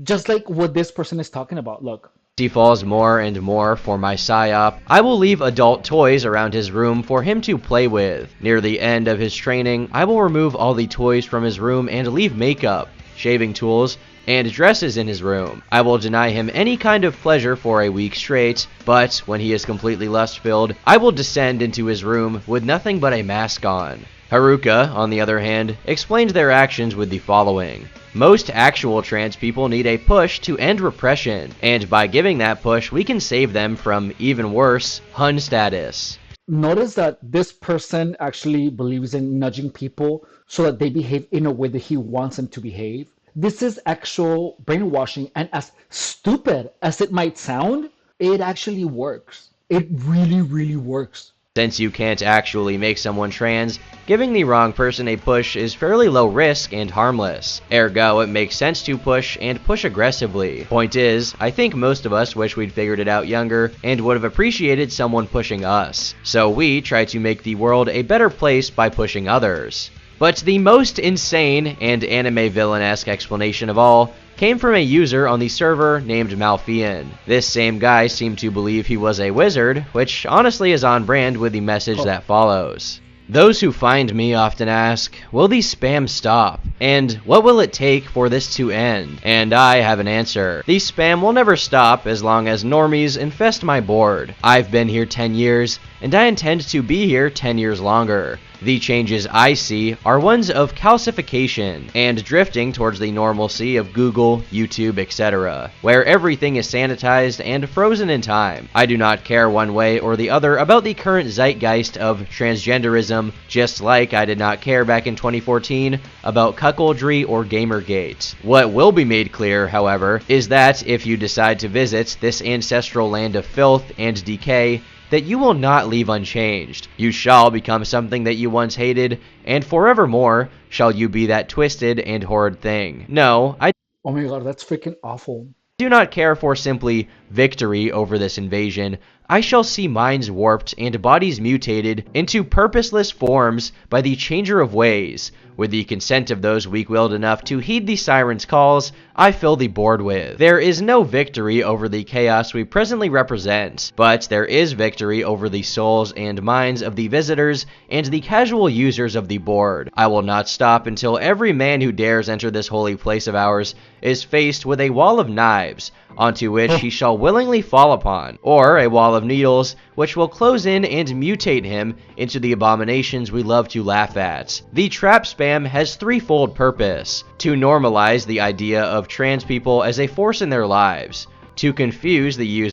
Speaker 1: Just like what this person is talking about. Look.
Speaker 2: He falls more and more for my psyop. I will leave adult toys around his room for him to play with. Near the end of his training, I will remove all the toys from his room and leave makeup, shaving tools, and dresses in his room. I will deny him any kind of pleasure for a week straight, but when he is completely lust-filled, I will descend into his room with nothing but a mask on. Haruka, on the other hand, explained their actions with the following. Most actual trans people need a push to end repression, and by giving that push, we can save them from, even worse, Hun status.
Speaker 1: Notice that this person actually believes in nudging people so that they behave in a way that he wants them to behave. This is actual brainwashing, and as stupid as it might sound, it actually works. It really, really works.
Speaker 2: Since you can't actually make someone trans, giving the wrong person a push is fairly low risk and harmless. Ergo, it makes sense to push and push aggressively. Point is, I think most of us wish we'd figured it out younger and would have appreciated someone pushing us. So we try to make the world a better place by pushing others. But the most insane and anime villain-esque explanation of all came from a user on the server named Malfian. This same guy seemed to believe he was a wizard, which honestly is on brand with the message that follows. Those who find me often ask, will the spam stop? And what will it take for this to end? And I have an answer. The spam will never stop as long as normies infest my board. I've been here 10 years, and I intend to be here 10 years longer. The changes I see are ones of calcification and drifting towards the normalcy of Google, YouTube, etc., where everything is sanitized and frozen in time. I do not care one way or the other about the current zeitgeist of transgenderism, just like I did not care back in 2014 about cuckoldry or Gamergate. What will be made clear, however, is that if you decide to visit this ancestral land of filth and decay, that you will not leave unchanged. You shall become something that you once hated, and forevermore shall you be that twisted and horrid thing. No, I
Speaker 1: Oh my god, that's freaking awful.
Speaker 2: do not care for simply victory over this invasion. I shall see minds warped and bodies mutated into purposeless forms by the changer of ways. With the consent of those weak-willed enough to heed the siren's calls, I fill the board with. There is no victory over the chaos we presently represent, but there is victory over the souls and minds of the visitors and the casual users of the board. I will not stop until every man who dares enter this holy place of ours is faced with a wall of knives, onto which he shall willingly fall upon, or a wall of needles, which will close in and mutate him into the abominations we love to laugh at. The trap spam has threefold purpose: to normalize the idea of trans people as a force in their lives, to confuse the users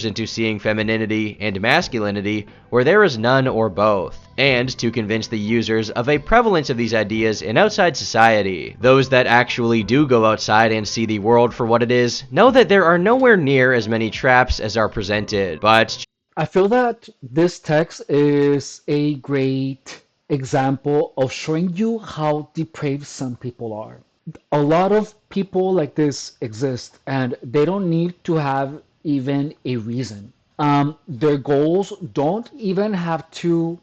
Speaker 2: into seeing femininity and masculinity where there is none or both, and to convince the users of a prevalence of these ideas in outside society. Those that actually do go outside and see the world for what it is know that there are nowhere near as many traps as are presented, but
Speaker 1: I feel that this text is a great example of showing you how depraved some people are. A lot of people like this exist, and they don't need to have even a reason. Their goals don't even have to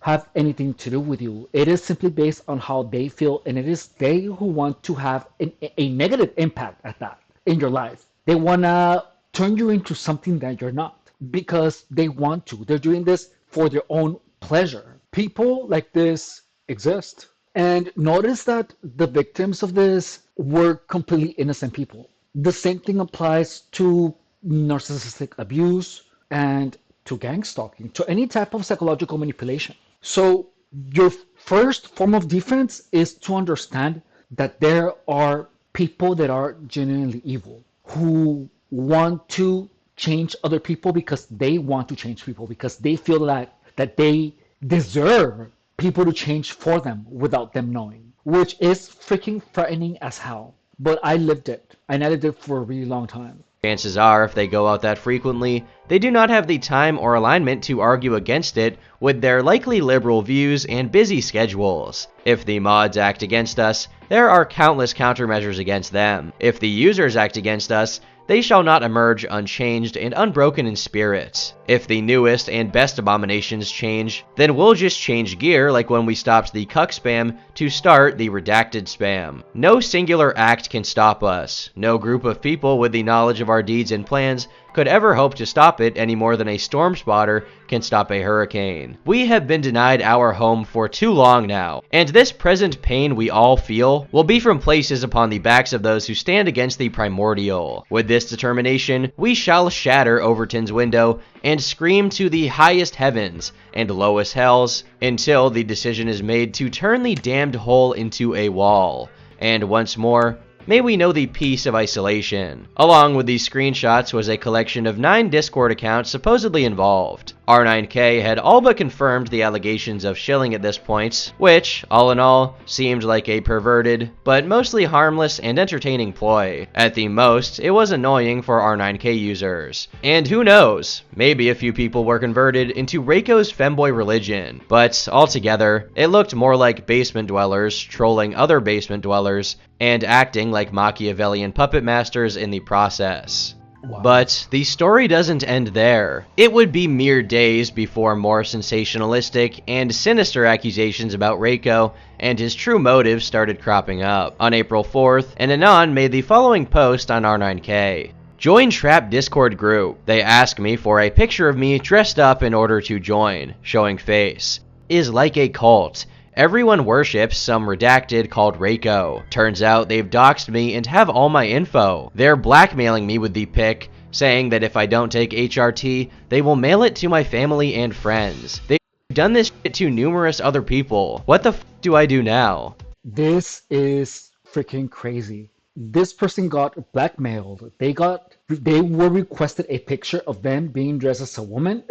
Speaker 1: have anything to do with you. It is simply based on how they feel, and it is they who want to have a negative impact at that in your life. They want to turn you into something that you're not because they want to. They're doing this for their own pleasure. People like this exist. And notice that the victims of this were completely innocent people. The same thing applies to narcissistic abuse and to gang stalking, to any type of psychological manipulation. So, your first form of defense is to understand that there are people that are genuinely evil who want to change other people because they want to change people because they feel that they deserve people to change for them without them knowing, which is freaking frightening as hell. But I lived it, and I lived it for a really long time.
Speaker 2: chances are, if they go out that frequently, they do not have the time or alignment to argue against it with their likely liberal views and busy schedules. If the mods act against us, there are countless countermeasures against them. If the users act against us, they shall not emerge unchanged and unbroken in spirit. If the newest and best abominations change, then we'll just change gear like when we stopped the cuck spam to start the redacted spam. No singular act can stop us. No group of people with the knowledge of our deeds and plans could ever hope to stop it any more than a storm spotter can stop a hurricane. We have been denied our home for too long now, and this present pain we all feel will be from places upon the backs of those who stand against the primordial. With this determination, we shall shatter Overton's window and scream to the highest heavens and lowest hells until the decision is made to turn the damned hole into a wall. And once more, may we know the peace of isolation. Along with these screenshots was a collection of 9 Discord accounts supposedly involved. R9K had all but confirmed the allegations of shilling at this point, which, all in all, seemed like a perverted, but mostly harmless and entertaining ploy. At the most, it was annoying for R9K users. And who knows, maybe a few people were converted into Reiko's femboy religion, but altogether, it looked more like basement dwellers trolling other basement dwellers and acting like Machiavellian puppet masters in the process.
Speaker 1: Wow.
Speaker 2: But the story doesn't end there. It would be mere days before more sensationalistic and sinister accusations about Reiko and his true motives started cropping up. On April 4th, an Anon made the following post on R9K. Join Trap Discord group. They ask me for a picture of me dressed up in order to join, showing face. Is like a cult. Everyone worships some redacted called Reiko. Turns out they've doxed me and have all my info. They're blackmailing me with the pic, saying that if I don't take HRT, they will mail it to my family and friends. They've done this shit to numerous other people. What the f do I do now?
Speaker 1: This is freaking crazy. This person got blackmailed. They were requested a picture of them being dressed as a woman,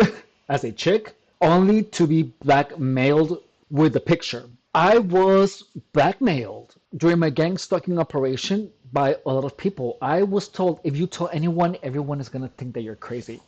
Speaker 1: as a chick, only to be blackmailed with the picture. I was blackmailed during my gang stalking operation by a lot of people. I was told if you tell anyone, everyone is gonna think that you're crazy.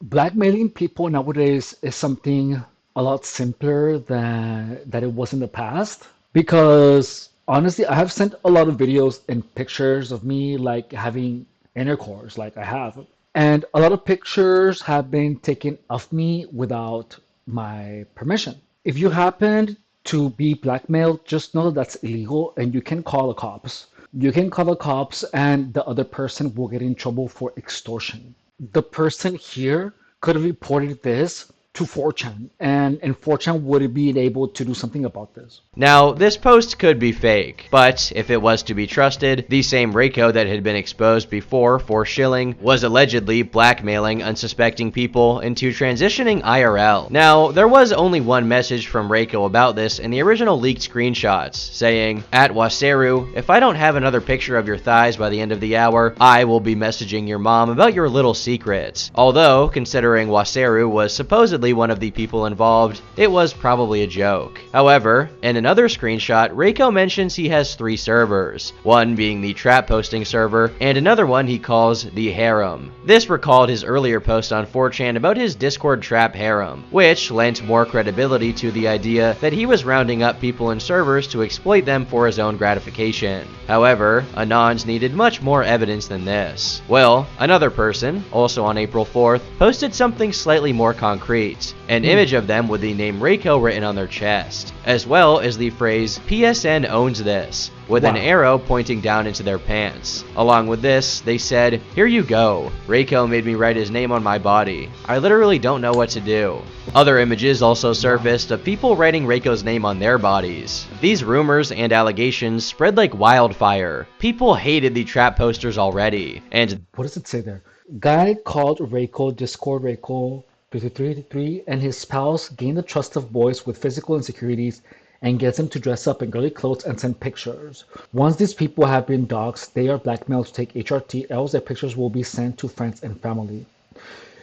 Speaker 1: Blackmailing people nowadays is something a lot simpler than that it was in the past. Because honestly, I have sent a lot of videos and pictures of me like having intercourse, like I have. And a lot of pictures have been taken of me without my permission. If you happen to be blackmailed, just know that that's illegal and you can call the cops. You can call the cops and the other person will get in trouble for extortion. The person here could have reported this to 4chan, and 4chan would have been able to do something about this.
Speaker 2: Now, this post could be fake, but if it was to be trusted, the same Reiko that had been exposed before for shilling was allegedly blackmailing unsuspecting people into transitioning IRL. Now, there was only one message from Reiko about this in the original leaked screenshots, saying, "At Waseru, if I don't have another picture of your thighs by the end of the hour, I will be messaging your mom about your little secrets." Although, considering Waseru was supposedly one of the people involved, it was probably a joke. However, in another screenshot, Reiko mentions he has 3 servers, one being the trap posting server, and another one he calls the harem. This recalled his earlier post on 4chan about his Discord trap harem, which lent more credibility to the idea that he was rounding up people in servers to exploit them for his own gratification. However, Anons needed much more evidence than this. Well, another person, also on April 4th, posted something slightly more concrete, an image of them with the name Reiko written on their chest, as well as the phrase "PSN owns this," with an
Speaker 1: Wow.
Speaker 2: arrow pointing down into their pants. Along with this, they said, "Here you go. Reiko made me write his name on my body. I literally don't know what to do." Other images also surfaced of people writing Reiko's name on their bodies. These rumors and allegations spread like wildfire. People hated the trap posters already, and
Speaker 1: What does it say there? Guy called Reiko Discord Reiko 3383 and his spouse gain the trust of boys with physical insecurities and gets them to dress up in girly clothes and send pictures. Once these people have been doxxed, they are blackmailed to take HRT, else their pictures will be sent to friends and family.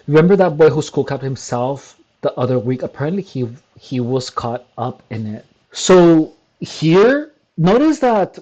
Speaker 1: Remember that boy who school capped himself the other week? Apparently he was caught up in it. So here, notice that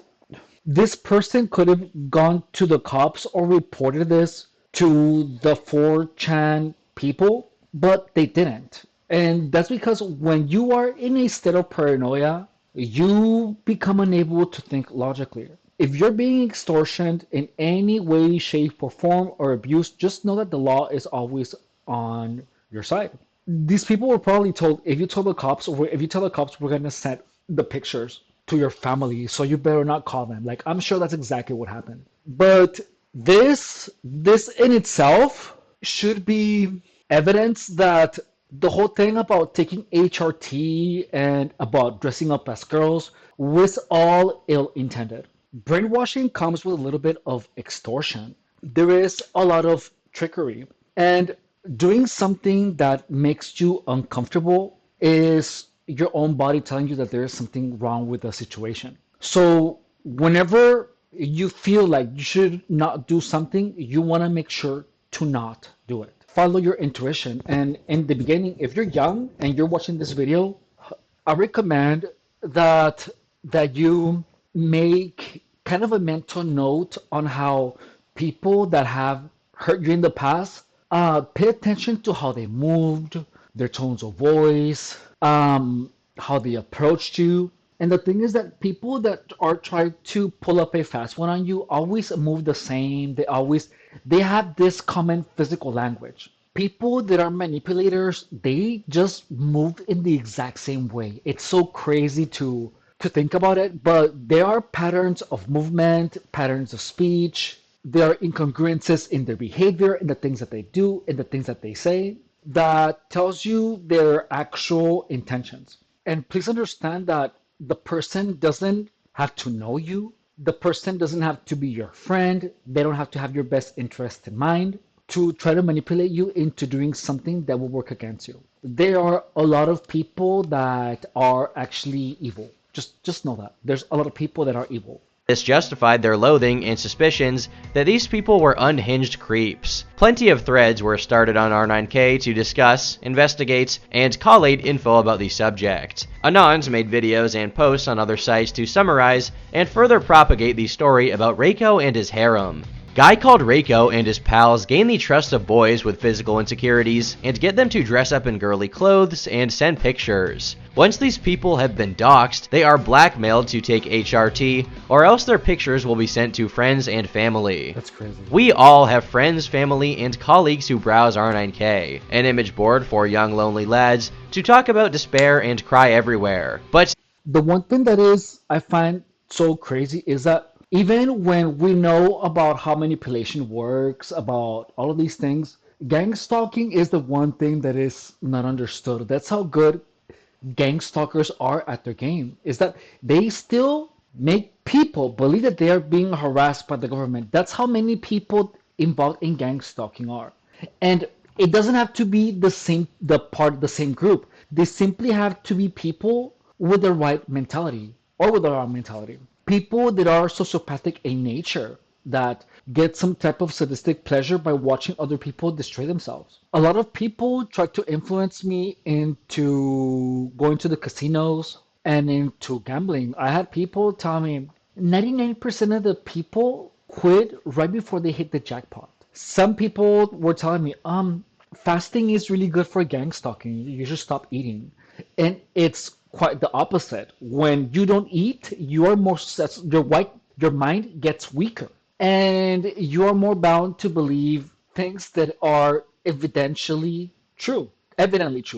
Speaker 1: this person could have gone to the cops or reported this to the 4chan people, but they didn't. And that's because when you are in a state of paranoia, you become unable to think logically. If you're being extortioned in any way, shape, or form or abused, just know that the law is always on your side. These people were probably told if you tell the cops or if you tell the cops we're gonna send the pictures to your family, so you better not call them. Like I'm sure that's exactly what happened. But this in itself should be evidence that the whole thing about taking HRT and about dressing up as girls was all ill intended. Brainwashing comes with a little bit of extortion. There is a lot of trickery. And doing something that makes you uncomfortable is your own body telling you that there is something wrong with the situation. So whenever you feel like you should not do something, you want to make sure to not do it. follow your intuition. And in the beginning, if you're young and you're watching this video, I recommend that you make kind of a mental note on how people that have hurt you in the past, pay attention to how they moved, their tones of voice, how they approached you. And the thing is that people that are trying to pull up a fast one on you always move the same. They have this common physical language. People that are manipulators, they just move in the exact same way. It's so crazy to think about it, but there are patterns of movement, patterns of speech. There are incongruences in their behavior, in the things that they do, in the things that they say, that tells you their actual intentions. And please understand that the person doesn't have to know you. The person doesn't have to be your friend. They don't have to have your best interest in mind to try to manipulate you into doing something that will work against you. There are a lot of people that are actually evil. Just know that. There's a lot of people that are evil.
Speaker 2: This justified their loathing and suspicions that these people were unhinged creeps. Plenty of threads were started on R9K to discuss, investigate, and collate info about the subject. Anons made videos and posts on other sites to summarize and further propagate the story about Reiko and his harem. Guy called Reiko and his pals gain the trust of boys with physical insecurities and get them to dress up in girly clothes and send pictures. Once these people have been doxxed, they are blackmailed to take HRT, or else their pictures will be sent to friends and family.
Speaker 1: That's crazy.
Speaker 2: We all have friends, family, and colleagues who browse R9K, an image board for young lonely lads to talk about despair and cry everywhere. But
Speaker 1: The one thing that is I find so crazy is that even when we know about how manipulation works, about all of these things, gang stalking is the one thing that is not understood. That's how good gang stalkers are at their game, is that they still make people believe that they are being harassed by the government. That's how many people involved in gang stalking are. And it doesn't have to be the same group. They simply have to be people with the right mentality or with the wrong mentality. People that are sociopathic in nature that get some type of sadistic pleasure by watching other people destroy themselves. A lot of people try to influence me into going to the casinos and into gambling. I had people tell me 99% of the people quit right before they hit the jackpot. Some people were telling me, fasting is really good for gang stalking. You should stop eating. And it's quite the opposite. When you don't eat, you are more your mind gets weaker, and you are more bound to believe things that are evidently true,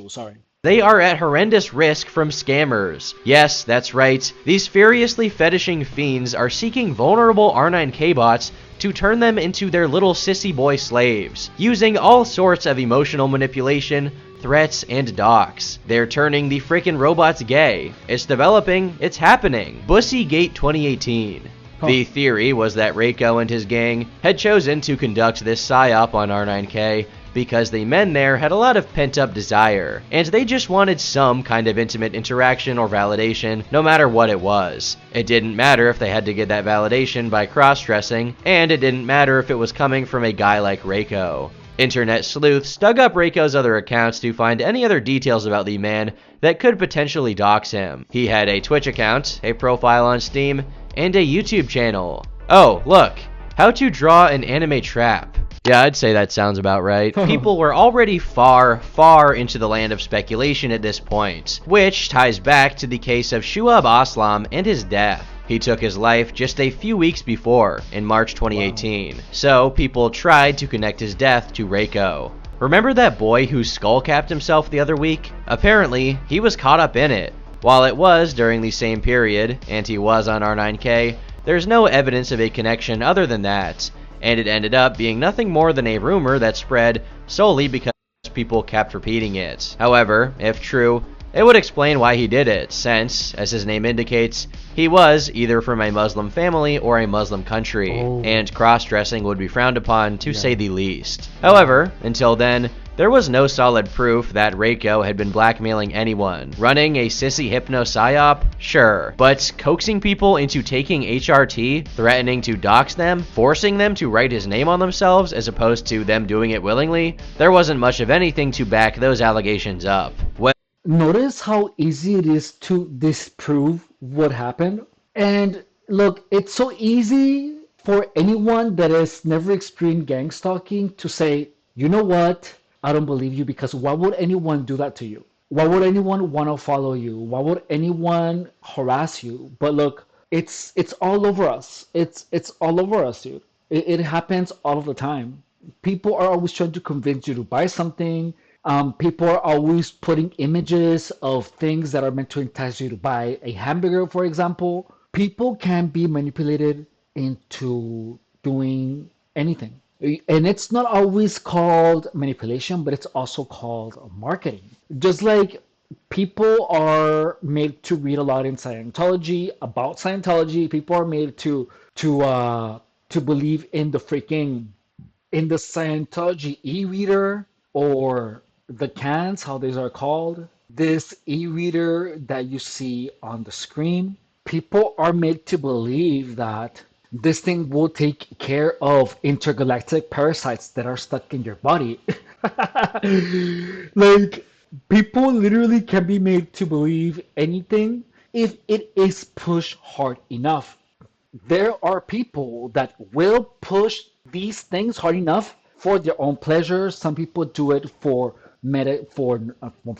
Speaker 1: sorry.
Speaker 2: they are at horrendous risk from scammers. Yes, that's right. These furiously fetishing fiends are seeking vulnerable R9K bots to turn them into their little sissy boy slaves, using all sorts of emotional manipulation, threats, and docs. They're turning the frickin' robots gay. It's developing, it's happening. Bussygate 2018. The theory was that Reiko and his gang had chosen to conduct this psyop on R9K because the men there had a lot of pent-up desire, and they just wanted some kind of intimate interaction or validation, no matter what it was. It didn't matter if they had to get that validation by cross-dressing, and it didn't matter if it was coming from a guy like Reiko. Internet sleuths dug up Reiko's other accounts to find any other details about the man that could potentially dox him. He had a Twitch account, a profile on Steam, and a YouTube channel. Oh, look, how to draw an anime trap. Yeah, I'd say that sounds about right. People were already far, far into the land of speculation at this point, which ties back to the case of Shuab Aslam and his death. He took his life just a few weeks before, in March 2018, so people tried to connect his death to Reiko. Remember that boy who skullcapped himself the other week? Apparently, he was caught up in it. While it was during the same period, and he was on R9K, there's no evidence of a connection other than that, and it ended up being nothing more than a rumor that spread solely because people kept repeating it. However, if true, it would explain why he did it, since, as his name indicates, he was either from a Muslim family or a Muslim country, and cross-dressing would be frowned upon to say the least. However, until then, There was no solid proof that Reiko had been blackmailing anyone. Running a sissy hypno psyop? Sure. But coaxing people into taking HRT, threatening to dox them, forcing them to write his name on themselves as opposed to them doing it willingly, there wasn't much of anything to back those allegations up.
Speaker 1: Notice how easy it is to disprove what happened. And look, it's so easy for anyone that has never experienced gang stalking to say, you know what? I don't believe you because why would anyone do that to you? Why would anyone want to follow you? Why would anyone harass you? But look, it's all over us. It's all over us, dude. It happens all of the time. People are always trying to convince you to buy something. People are always putting images of things that are meant to entice you to buy a hamburger, for example. People can be manipulated into doing anything. And it's not always called manipulation, but it's also called marketing. Just like people are made to read a lot in Scientology about Scientology, people are made to believe in the Scientology e-reader or the cans, how these are called. This e-reader that you see on the screen, people are made to believe that this thing will take care of intergalactic parasites that are stuck in your body. Like, people literally can be made to believe anything if it is pushed hard enough. There are people that will push these things hard enough for their own pleasure. Some people do it for for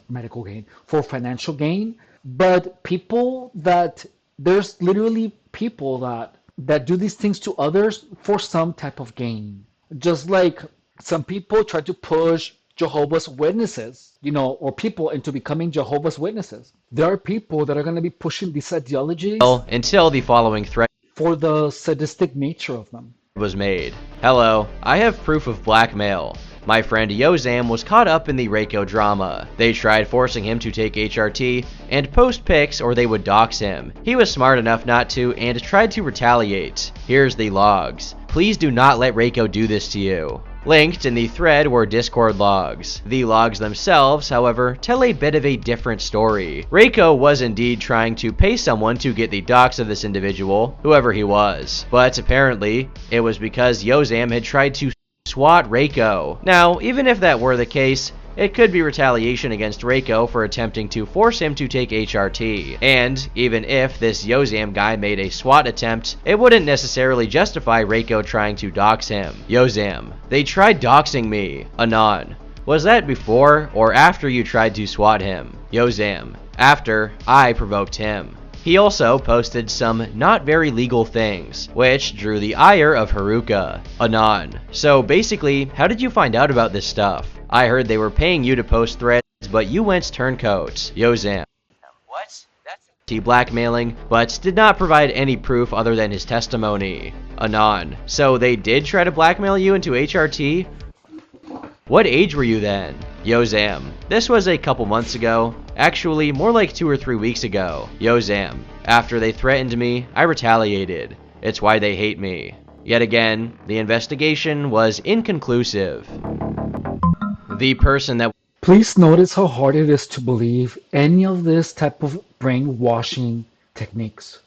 Speaker 1: medical gain, for financial gain. But people that there's literally people that do these things to others for some type of gain. Just like some people try to push Jehovah's Witnesses, or people into becoming Jehovah's Witnesses. There are people that are going to be pushing these ideologies
Speaker 2: Until the following threat
Speaker 1: for the sadistic nature of them.
Speaker 2: was made. Hello, I have proof of blackmail. My friend Yozam was caught up in the Reiko drama. They tried forcing him to take HRT and post pics or they would dox him. He was smart enough not to and tried to retaliate. Here's the logs. Please do not let Reiko do this to you. Linked in the thread were Discord logs. The logs themselves, however, tell a bit of a different story. Reiko was indeed trying to pay someone to get the dox of this individual, whoever he was. But apparently, it was because Yozam had tried to swat Reiko. Now, even if that were the case, it could be retaliation against Reiko for attempting to force him to take HRT. And even if this Yozam guy made a SWAT attempt, it wouldn't necessarily justify Reiko trying to dox him. Yozam, they tried doxing me. Anon, was that before or after you tried to SWAT him? Yozam, after I provoked him. He also posted some not very legal things, which drew the ire of Haruka. Anon, so basically, how did you find out about this stuff? I heard they were paying you to post threads, but you went turncoat. Yozam, what? That's blackmailing, but did not provide any proof other than his testimony. Anon, so they did try to blackmail you into HRT? What age were you then? Yozam, this was a couple months ago. Actually, more like 2 or 3 weeks ago. Yozam, after they threatened me, I retaliated. It's why they hate me. Yet again, the investigation was inconclusive. The person that
Speaker 1: Please notice how hard it is to believe any of this type of brainwashing techniques.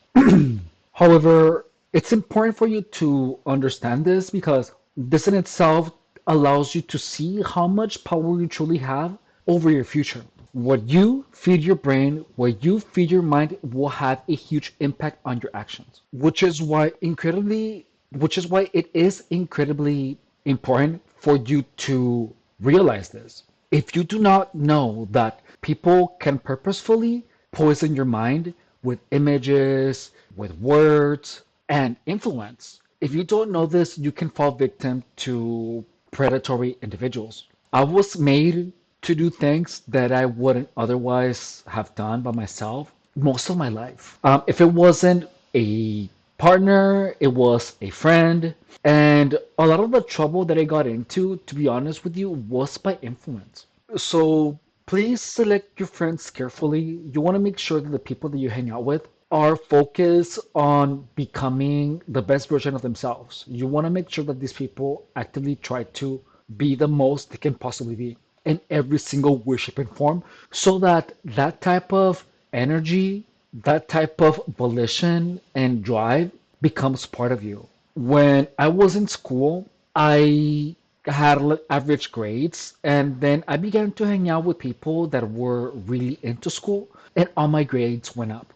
Speaker 1: However, it's important for you to understand this because this in itself allows you to see how much power you truly have over your future. What you feed your brain, what you feed your mind will have a huge impact on your actions, which is why it is incredibly important for you to realize this. If you do not know that people can purposefully poison your mind with images, with words, and influence, if you don't know this, you can fall victim to predatory individuals. I was made to do things that I wouldn't otherwise have done by myself most of my life. If it wasn't a partner, it was a friend, and a lot of the trouble that I got into, to be honest with you, was by influence. So please select your friends carefully. You want to make sure that the people that you hang out with are focused on becoming the best version of themselves. You want to make sure that these people actively try to be the most they can possibly be. in every single way, shape, and form, so that that type of energy, that type of volition and drive becomes part of you. When I was in school, I had like average grades, and then I began to hang out with people that were really into school, and all my grades went up.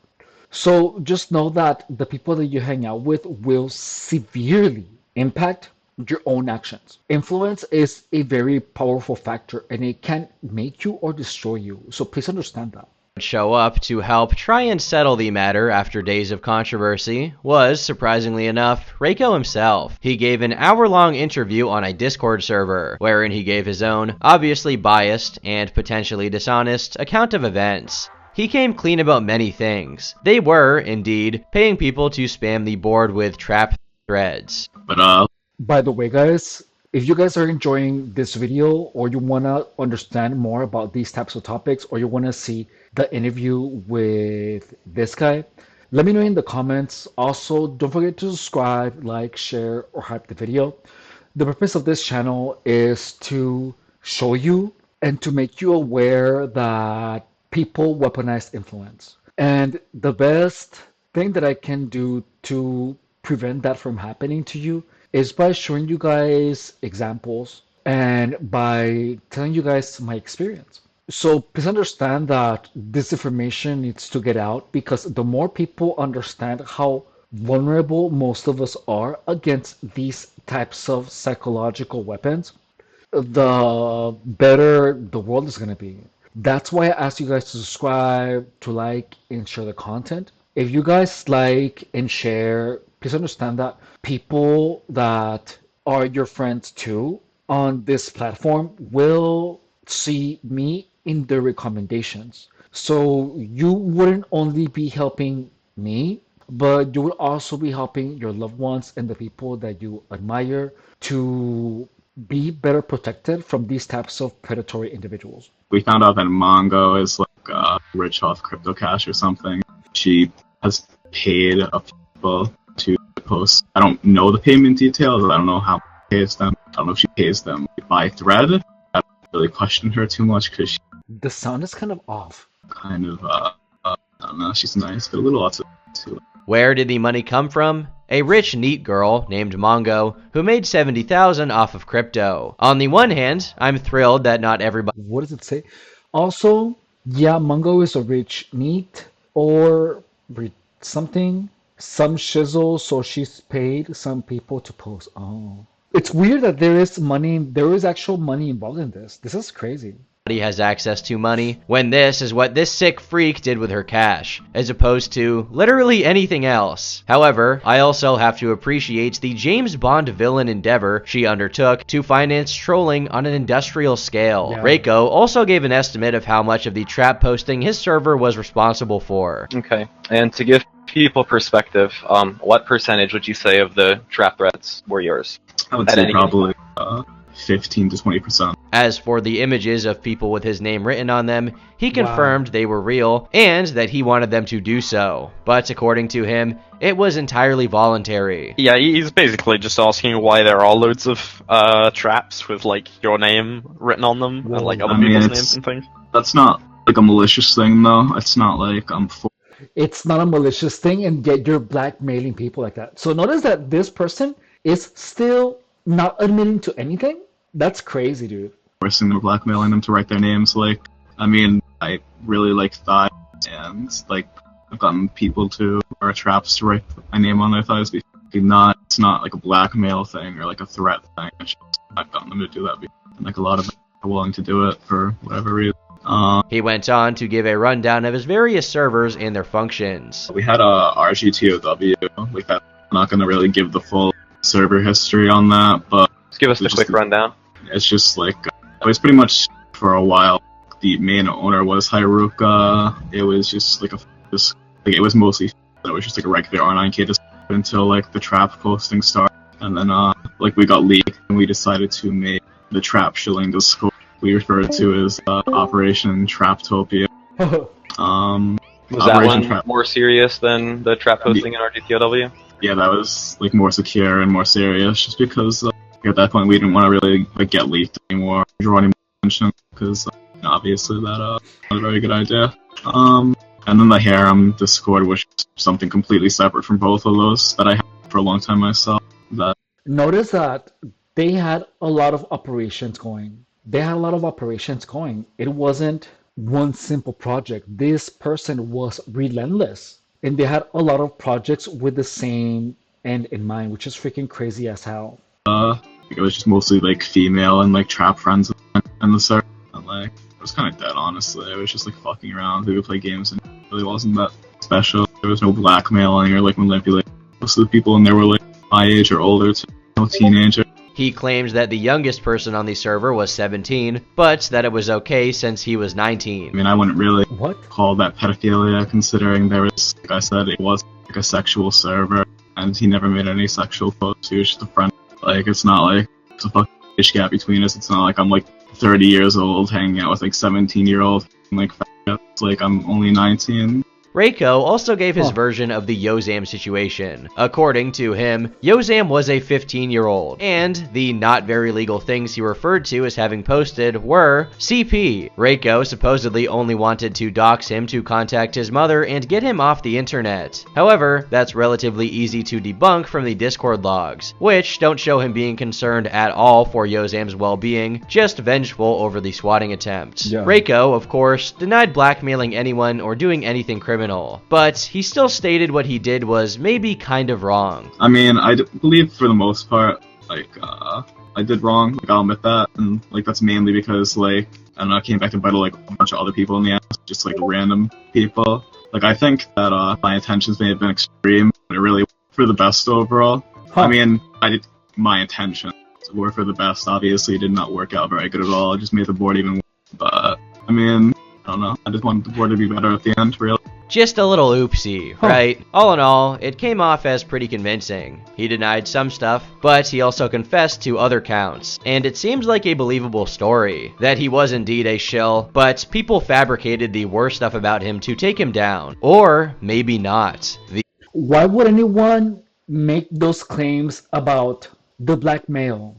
Speaker 1: So just know that the people that you hang out with will severely impact your own actions. Influence is a very powerful factor and it can make you or destroy you. So please understand that.
Speaker 2: Show up to help try and settle the matter after days of controversy was, surprisingly enough, Reiko himself. He gave an hour-long interview on a Discord server, wherein he gave his own, obviously biased and potentially dishonest, account of events. He came clean about many things. They were, indeed, paying people to spam the board with trap threads.
Speaker 1: By the way, guys, if you guys are enjoying this video or you want to understand more about these types of topics or you want to see the interview with this guy, let me know in the comments. Also, don't forget to subscribe, like, share, or hype the video. The purpose of this channel is to show you and to make you aware that people weaponize influence. And the best thing that I can do to prevent that from happening to you is by showing you guys examples and by telling you guys my experience. So please understand that this information needs to get out because the more people understand how vulnerable most of us are against these types of psychological weapons, the better the world is going to be. That's why I asked you guys to subscribe, to like, and share the content. If you guys like and share, please understand that people that are your friends too on this platform will see me in their recommendations. So you wouldn't only be helping me, but you will also be helping your loved ones and the people that you admire to be better protected from these types of predatory individuals.
Speaker 3: We found out that Mongo is like rich off crypto cash or something. She has paid a few people to post. I don't know the payment details. I don't know how she pays them. I don't know if she pays them by thread. I don't really question her too much because she
Speaker 1: The sound is kind of off.
Speaker 3: kind of, I don't know, she's nice, but a little autistic too.
Speaker 2: Where did the money come from? A rich, neat girl named Mongo who made $70,000 off of crypto. On the one hand, I'm thrilled that not everybody
Speaker 1: What does it say? Also, yeah, Mungo is a rich neat or something. Some shizzle, so she's paid some people to post. Oh. It's weird that there is actual money involved in this. This is crazy.
Speaker 2: has access to money, when this is what this sick freak did with her cash, as opposed to literally anything else. However, I also have to appreciate the James Bond villain endeavor she undertook to finance trolling on an industrial scale.
Speaker 1: Yeah.
Speaker 2: Reiko also gave an estimate of how much of the trap posting his server was responsible for.
Speaker 4: Okay, and to give people perspective, what percentage would you say of the trap threats were yours?
Speaker 3: I would
Speaker 4: At
Speaker 3: say
Speaker 4: any
Speaker 3: probably 15 to 20%.
Speaker 2: As for the images of people with his name written on them, he confirmed they were real and that he wanted them to do so. But according to him, it was entirely voluntary.
Speaker 5: Yeah, he's basically just asking why there are loads of traps with like your name written on them and like other
Speaker 3: I mean,
Speaker 5: people's
Speaker 3: it's-
Speaker 5: names and things.
Speaker 3: That's not like a malicious thing though. It's not like I'm for
Speaker 1: It's not a malicious thing, and yet you're blackmailing people like that. So notice that this person is still not admitting to anything. That's crazy, dude.
Speaker 3: forcing or blackmailing them to write their names. Like, I mean, I really like thighs, and like I've gotten people to or traps to write my name on their thighs. But it's not like a blackmail thing or like a threat thing. It's just, I've gotten them to do that, and like a lot of them are willing to do it for whatever reason.
Speaker 2: He went on to give a rundown of his various servers and their functions.
Speaker 3: We had a RGTOW. Like that. I'm not gonna really give the full server history on that, but
Speaker 4: Just give us the
Speaker 3: Just-
Speaker 4: quick rundown.
Speaker 3: it's just like it was pretty much for a while. The main owner was Haruka. It was just like it was mostly it was just like a regular R9K just until like the trap posting started, and then like we got leaked and we decided to make the trap shilling Discord. We refer to as Operation Traptopia.
Speaker 4: Was that
Speaker 3: Operation
Speaker 4: one
Speaker 3: Trap.
Speaker 4: more serious than the trap posting in RGTOW?
Speaker 3: Yeah, that was like more secure and more serious, just because at that point we didn't want to really like get leaked anymore, draw any more mention because obviously that not a very good idea. And then the harem Discord was something completely separate from both of those that I had for a long time myself. That
Speaker 1: Notice that they had a lot of operations going. They had a lot of operations going. It wasn't one simple project. This person was relentless. And they had a lot of projects with the same end in mind, which is freaking crazy as hell.
Speaker 3: it was just mostly like female and like trap friends and the server. And like it was kind of dead, honestly. It was just like fucking around. We would play games and it really wasn't that special. There was no blackmailing or like manipulating. Most of the people in there were like my age or older, too. No teenager.
Speaker 2: He claims that the youngest person on the server was 17, but that it was okay since he was 19.
Speaker 3: I mean, I wouldn't really
Speaker 1: What?
Speaker 3: call that pedophilia, considering there was, like I said, it was like a sexual server, and he never made any sexual posts. He was just a friend. Like, it's not like it's a fucking age gap between us. It's not like I'm like 30 years old hanging out with like 17-year-old like it's like I'm only 19.
Speaker 2: Reiko also gave his version of the Yozam situation. According to him, Yozam was a 15-year-old, and the not very legal things he referred to as having posted were CP. Reiko supposedly only wanted to dox him to contact his mother and get him off the internet. However, that's relatively easy to debunk from the Discord logs, which don't show him being concerned at all for Yozam's well-being, just vengeful over the swatting attempt.
Speaker 1: Yeah.
Speaker 2: Reiko, of course, denied blackmailing anyone or doing anything criminal, but he still stated what he did was maybe kind of wrong.
Speaker 3: I mean, believe for the most part, like, I did wrong. Like, I'll admit that, and like that's mainly because like I don't know, I came back to bite like a bunch of other people in the ass, just like random people. Like, I think that my intentions may have been extreme, but it really for the best overall. I mean, my intentions were for the best. Obviously, it did not work out very good at all. It just made the board even worse. But I mean, I don't know. I just wanted the board to be better at the end, really.
Speaker 2: Just a little oopsie, right? All in all, it came off as pretty convincing. He denied some stuff, but he also confessed to other counts, and it seems like a believable story, that he was indeed a shill, but people fabricated the worst stuff about him to take him down. Or maybe not.
Speaker 1: Why would anyone make those claims about the black male?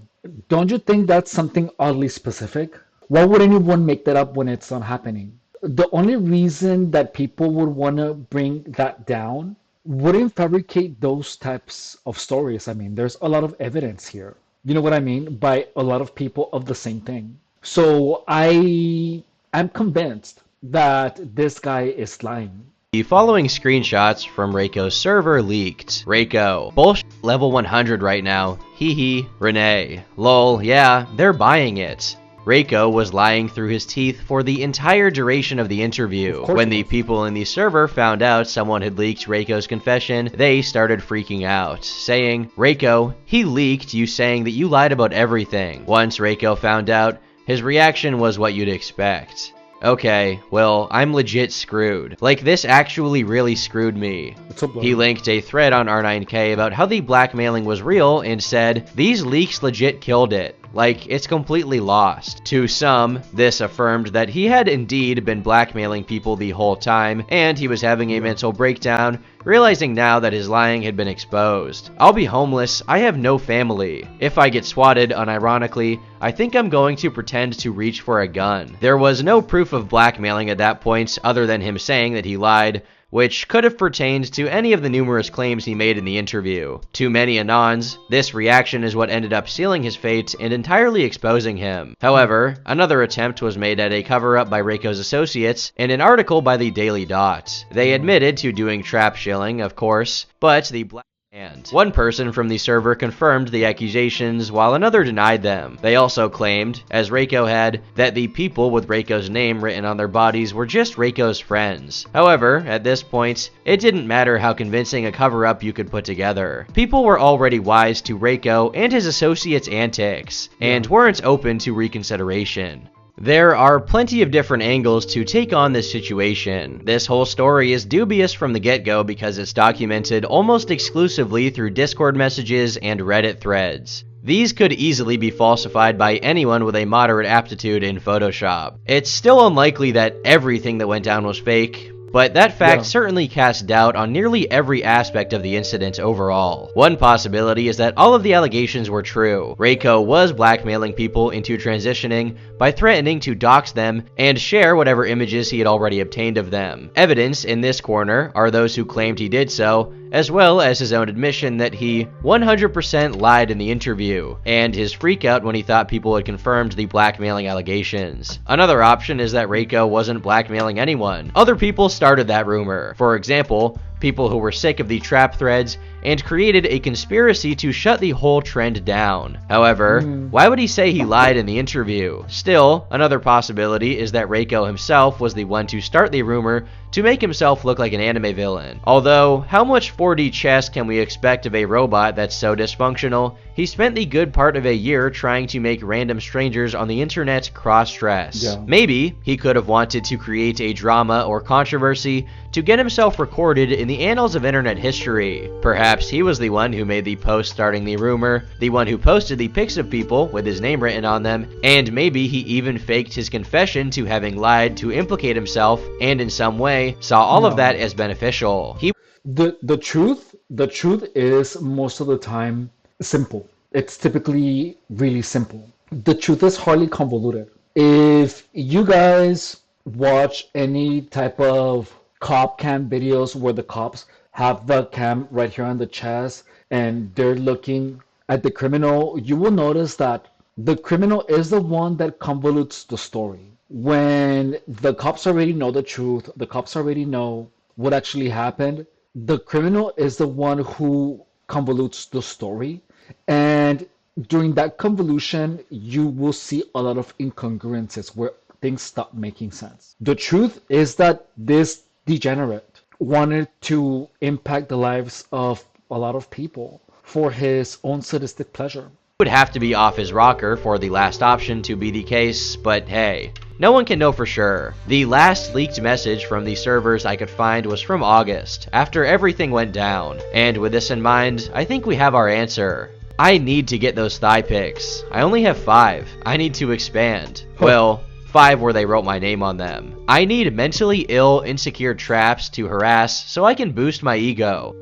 Speaker 1: Don't you think that's something oddly specific? Why would anyone make that up when it's not happening? The only reason that people would want to bring that down wouldn't fabricate those types of stories. I mean, there's a lot of evidence here. You know what I mean? By a lot of people of the same thing. So I am convinced that this guy is lying.
Speaker 2: The following screenshots from Reiko's server leaked. Reiko, bullshit level 100 right now. Hee hee. Renee, lol, yeah, they're buying it. Reiko was lying through his teeth for the entire duration of the interview. When the people in the server found out someone had leaked Reiko's confession, they started freaking out, saying, Reiko, he leaked you saying that you lied about everything. Once Reiko found out, his reaction was what you'd expect. Okay, well, I'm legit screwed. Like, this actually really screwed me. He linked a thread on R9K about how the blackmailing was real and said, these leaks legit killed it. Like, it's completely lost. To some, this affirmed that he had indeed been blackmailing people the whole time, and he was having a mental breakdown, realizing now that his lying had been exposed. I'll be homeless, I have no family. If I get swatted, unironically, I think I'm going to pretend to reach for a gun. There was no proof of blackmailing at that point other than him saying that he lied, which could have pertained to any of the numerous claims he made in the interview. To many Anons, this reaction is what ended up sealing his fate and entirely exposing him. However, another attempt was made at a cover-up by Reiko's associates in an article by the Daily Dot. They admitted to doing trap shilling, of course, but the and one person from the server confirmed the accusations while another denied them. They also claimed, as Reiko had, that the people with Reiko's name written on their bodies were just Reiko's friends. However, at this point, it didn't matter how convincing a cover-up you could put together. People were already wise to Reiko and his associates' antics, and weren't open to reconsideration. There are plenty of different angles to take on this situation. This whole story is dubious from the get-go because it's documented almost exclusively through Discord messages and Reddit threads. These could easily be falsified by anyone with a moderate aptitude in Photoshop. It's still unlikely that everything that went down was fake, But that fact
Speaker 1: Yeah.
Speaker 2: certainly casts doubt on nearly every aspect of the incident overall. One possibility is that all of the allegations were true. Reiko was blackmailing people into transitioning by threatening to dox them and share whatever images he had already obtained of them. Evidence in this corner are those who claimed he did so, as well as his own admission that he 100% lied in the interview, and his freakout when he thought people had confirmed the blackmailing allegations. Another option is that Reiko wasn't blackmailing anyone. Other people started that rumor. For example, people who were sick of the trap threads and created a conspiracy to shut the whole trend down. However, why would he say he lied in the interview? Still, another possibility is that Reiko himself was the one to start the rumor to make himself look like an anime villain. Although, how much 4D chess can we expect of a robot that's so dysfunctional? He spent the good part of a year trying to make random strangers on the internet cross-dress.
Speaker 1: Yeah.
Speaker 2: Maybe he could have wanted to create a drama or controversy to get himself recorded in the annals of internet history. Perhaps he was the one who made the post starting the rumor, the one who posted the pics of people with his name written on them, and maybe he even faked his confession to having lied to implicate himself, and in some way saw all of that as beneficial.
Speaker 1: The truth is most of the time simple. It's typically really simple. The truth is hardly convoluted. If you guys watch any type of cop cam videos where the cops have the cam right here on the chest and they're looking at the criminal, you will notice that the criminal is the one that convolutes the story. When the cops already know the truth, the cops already know what actually happened, the criminal is the one who convolutes the story. And during that convolution, you will see a lot of incongruences where things stop making sense. The truth is that this degenerate wanted to impact the lives of a lot of people for his own sadistic pleasure.
Speaker 2: Would have to be off his rocker for the last option to be the case, but hey, no one can know for sure. The last leaked message from the servers I could find was from August, after everything went down, and with this in mind, I think we have our answer. I need to get those thigh pics. I only have 5. I need to expand. Well, 5 where they wrote my name on them. I need mentally ill, insecure traps to harass so I can boost my ego.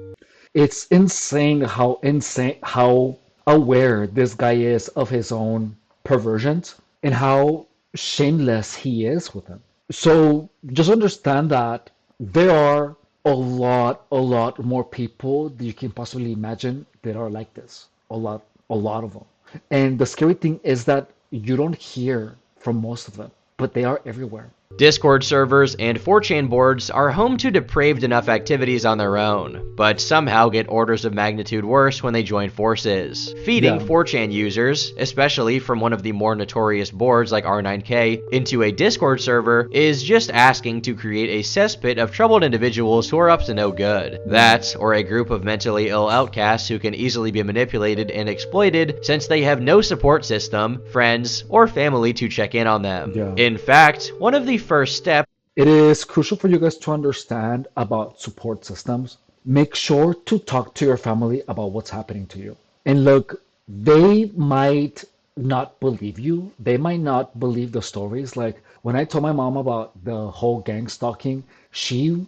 Speaker 1: It's insane how aware this guy is of his own perversions and how shameless he is with them. So just understand that there are a lot more people that you can possibly imagine that are like this. A lot of them. And the scary thing is that you don't hear from most of them, but they are everywhere.
Speaker 2: Discord servers and 4chan boards are home to depraved enough activities on their own, but somehow get orders of magnitude worse when they join forces. Feeding
Speaker 1: Yeah.
Speaker 2: 4chan users, especially from one of the more notorious boards like R9K, into a Discord server is just asking to create a cesspit of troubled individuals who are up to no good. That, or a group of mentally ill outcasts who can easily be manipulated and exploited since they have no support system, friends, or family to check in on them.
Speaker 1: Yeah.
Speaker 2: In fact, one of the first steps
Speaker 1: It is crucial for you guys to understand about support systems. Make sure to talk to your family about what's happening to you. And look, they might not believe you. They might not believe the stories. Like when I told my mom about the whole gang stalking, she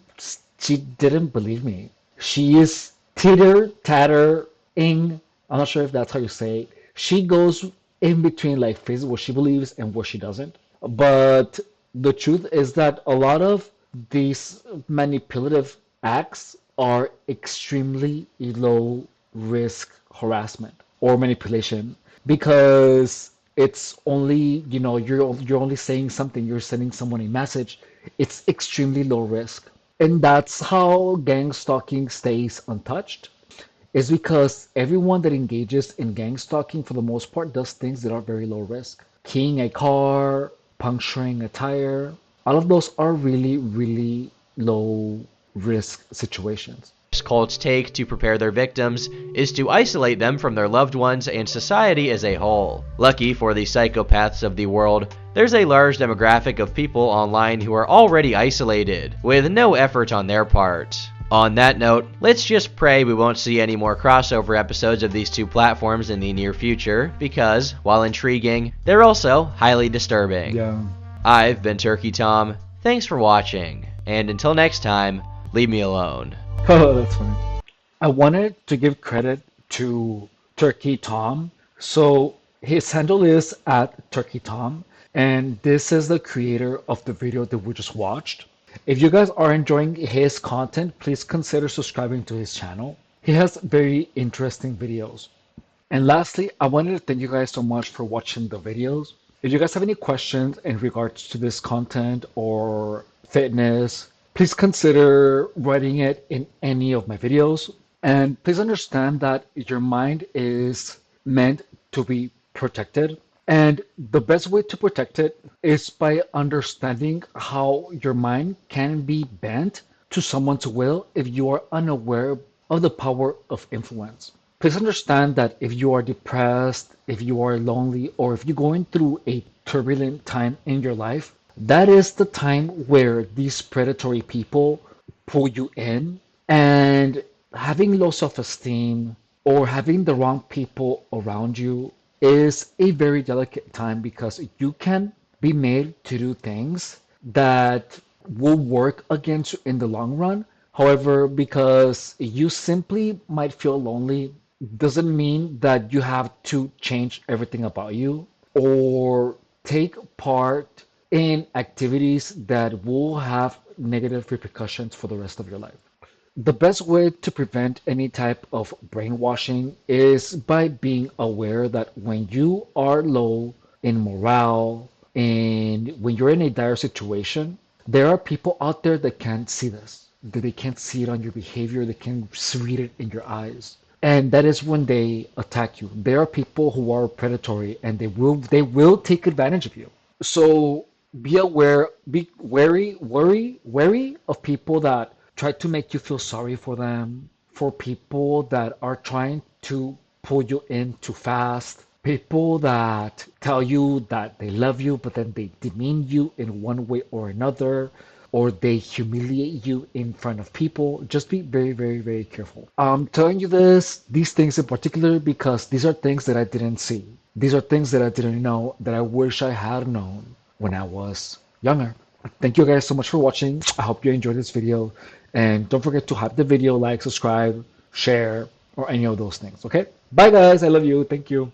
Speaker 1: didn't believe me. She is titter tattering. I'm not sure if that's how you say it. She goes in between like phases where she believes and where she doesn't. But the truth is that a lot of these manipulative acts are extremely low risk harassment or manipulation because it's only, you're only saying something, you're sending someone a message. It's extremely low risk. And that's how gang stalking stays untouched, is because everyone that engages in gang stalking for the most part does things that are very low risk. Keying a car, puncturing a tire, all of those are really, really low risk situations.
Speaker 2: cults take to prepare their victims is to isolate them from their loved ones and society as a whole. Lucky for the psychopaths of the world, there's a large demographic of people online who are already isolated, with no effort on their part. On that note, let's just pray we won't see any more crossover episodes of these two platforms in the near future, because, while intriguing, they're also highly disturbing.
Speaker 1: Yeah.
Speaker 2: I've been Turkey Tom, thanks for watching, And until next time, leave me alone.
Speaker 1: Oh, that's funny. I wanted to give credit to Turkey Tom. So his handle is at Turkey Tom, and this is the creator of the video that we just watched. If you guys are enjoying his content, please consider subscribing to his channel. He has very interesting videos. And lastly, I wanted to thank you guys so much for watching the videos. If you guys have any questions in regards to this content or fitness, please consider writing it in any of my videos. And please understand that your mind is meant to be protected. And the best way to protect it is by understanding how your mind can be bent to someone's will if you are unaware of the power of influence. Please understand that if you are depressed, if you are lonely, or if you're going through a turbulent time in your life, that is the time where these predatory people pull you in. And having low self-esteem or having the wrong people around you is a very delicate time because you can be made to do things that will work against you in the long run. However, because you simply might feel lonely, doesn't mean that you have to change everything about you or take part in activities that will have negative repercussions for the rest of your life. The best way to prevent any type of brainwashing is by being aware that when you are low in morale and when you're in a dire situation, there are people out there that can't see this. That they can't see it on your behavior, they can read it in your eyes. And that is when they attack you. There are people who are predatory and they will take advantage of you. So be aware, be wary of people that try to make you feel sorry for them, for people that are trying to pull you in too fast, people that tell you that they love you, but then they demean you in one way or another, or they humiliate you in front of people. Just be very, very, very careful. I'm telling you these things in particular, because these are things that I didn't see. These are things that I didn't know that I wish I had known when I was younger. Thank you guys so much for watching. I hope you enjoyed this video. And don't forget to hype the video, like, subscribe, share, or any of those things. Okay? Bye, guys. I love you. Thank you.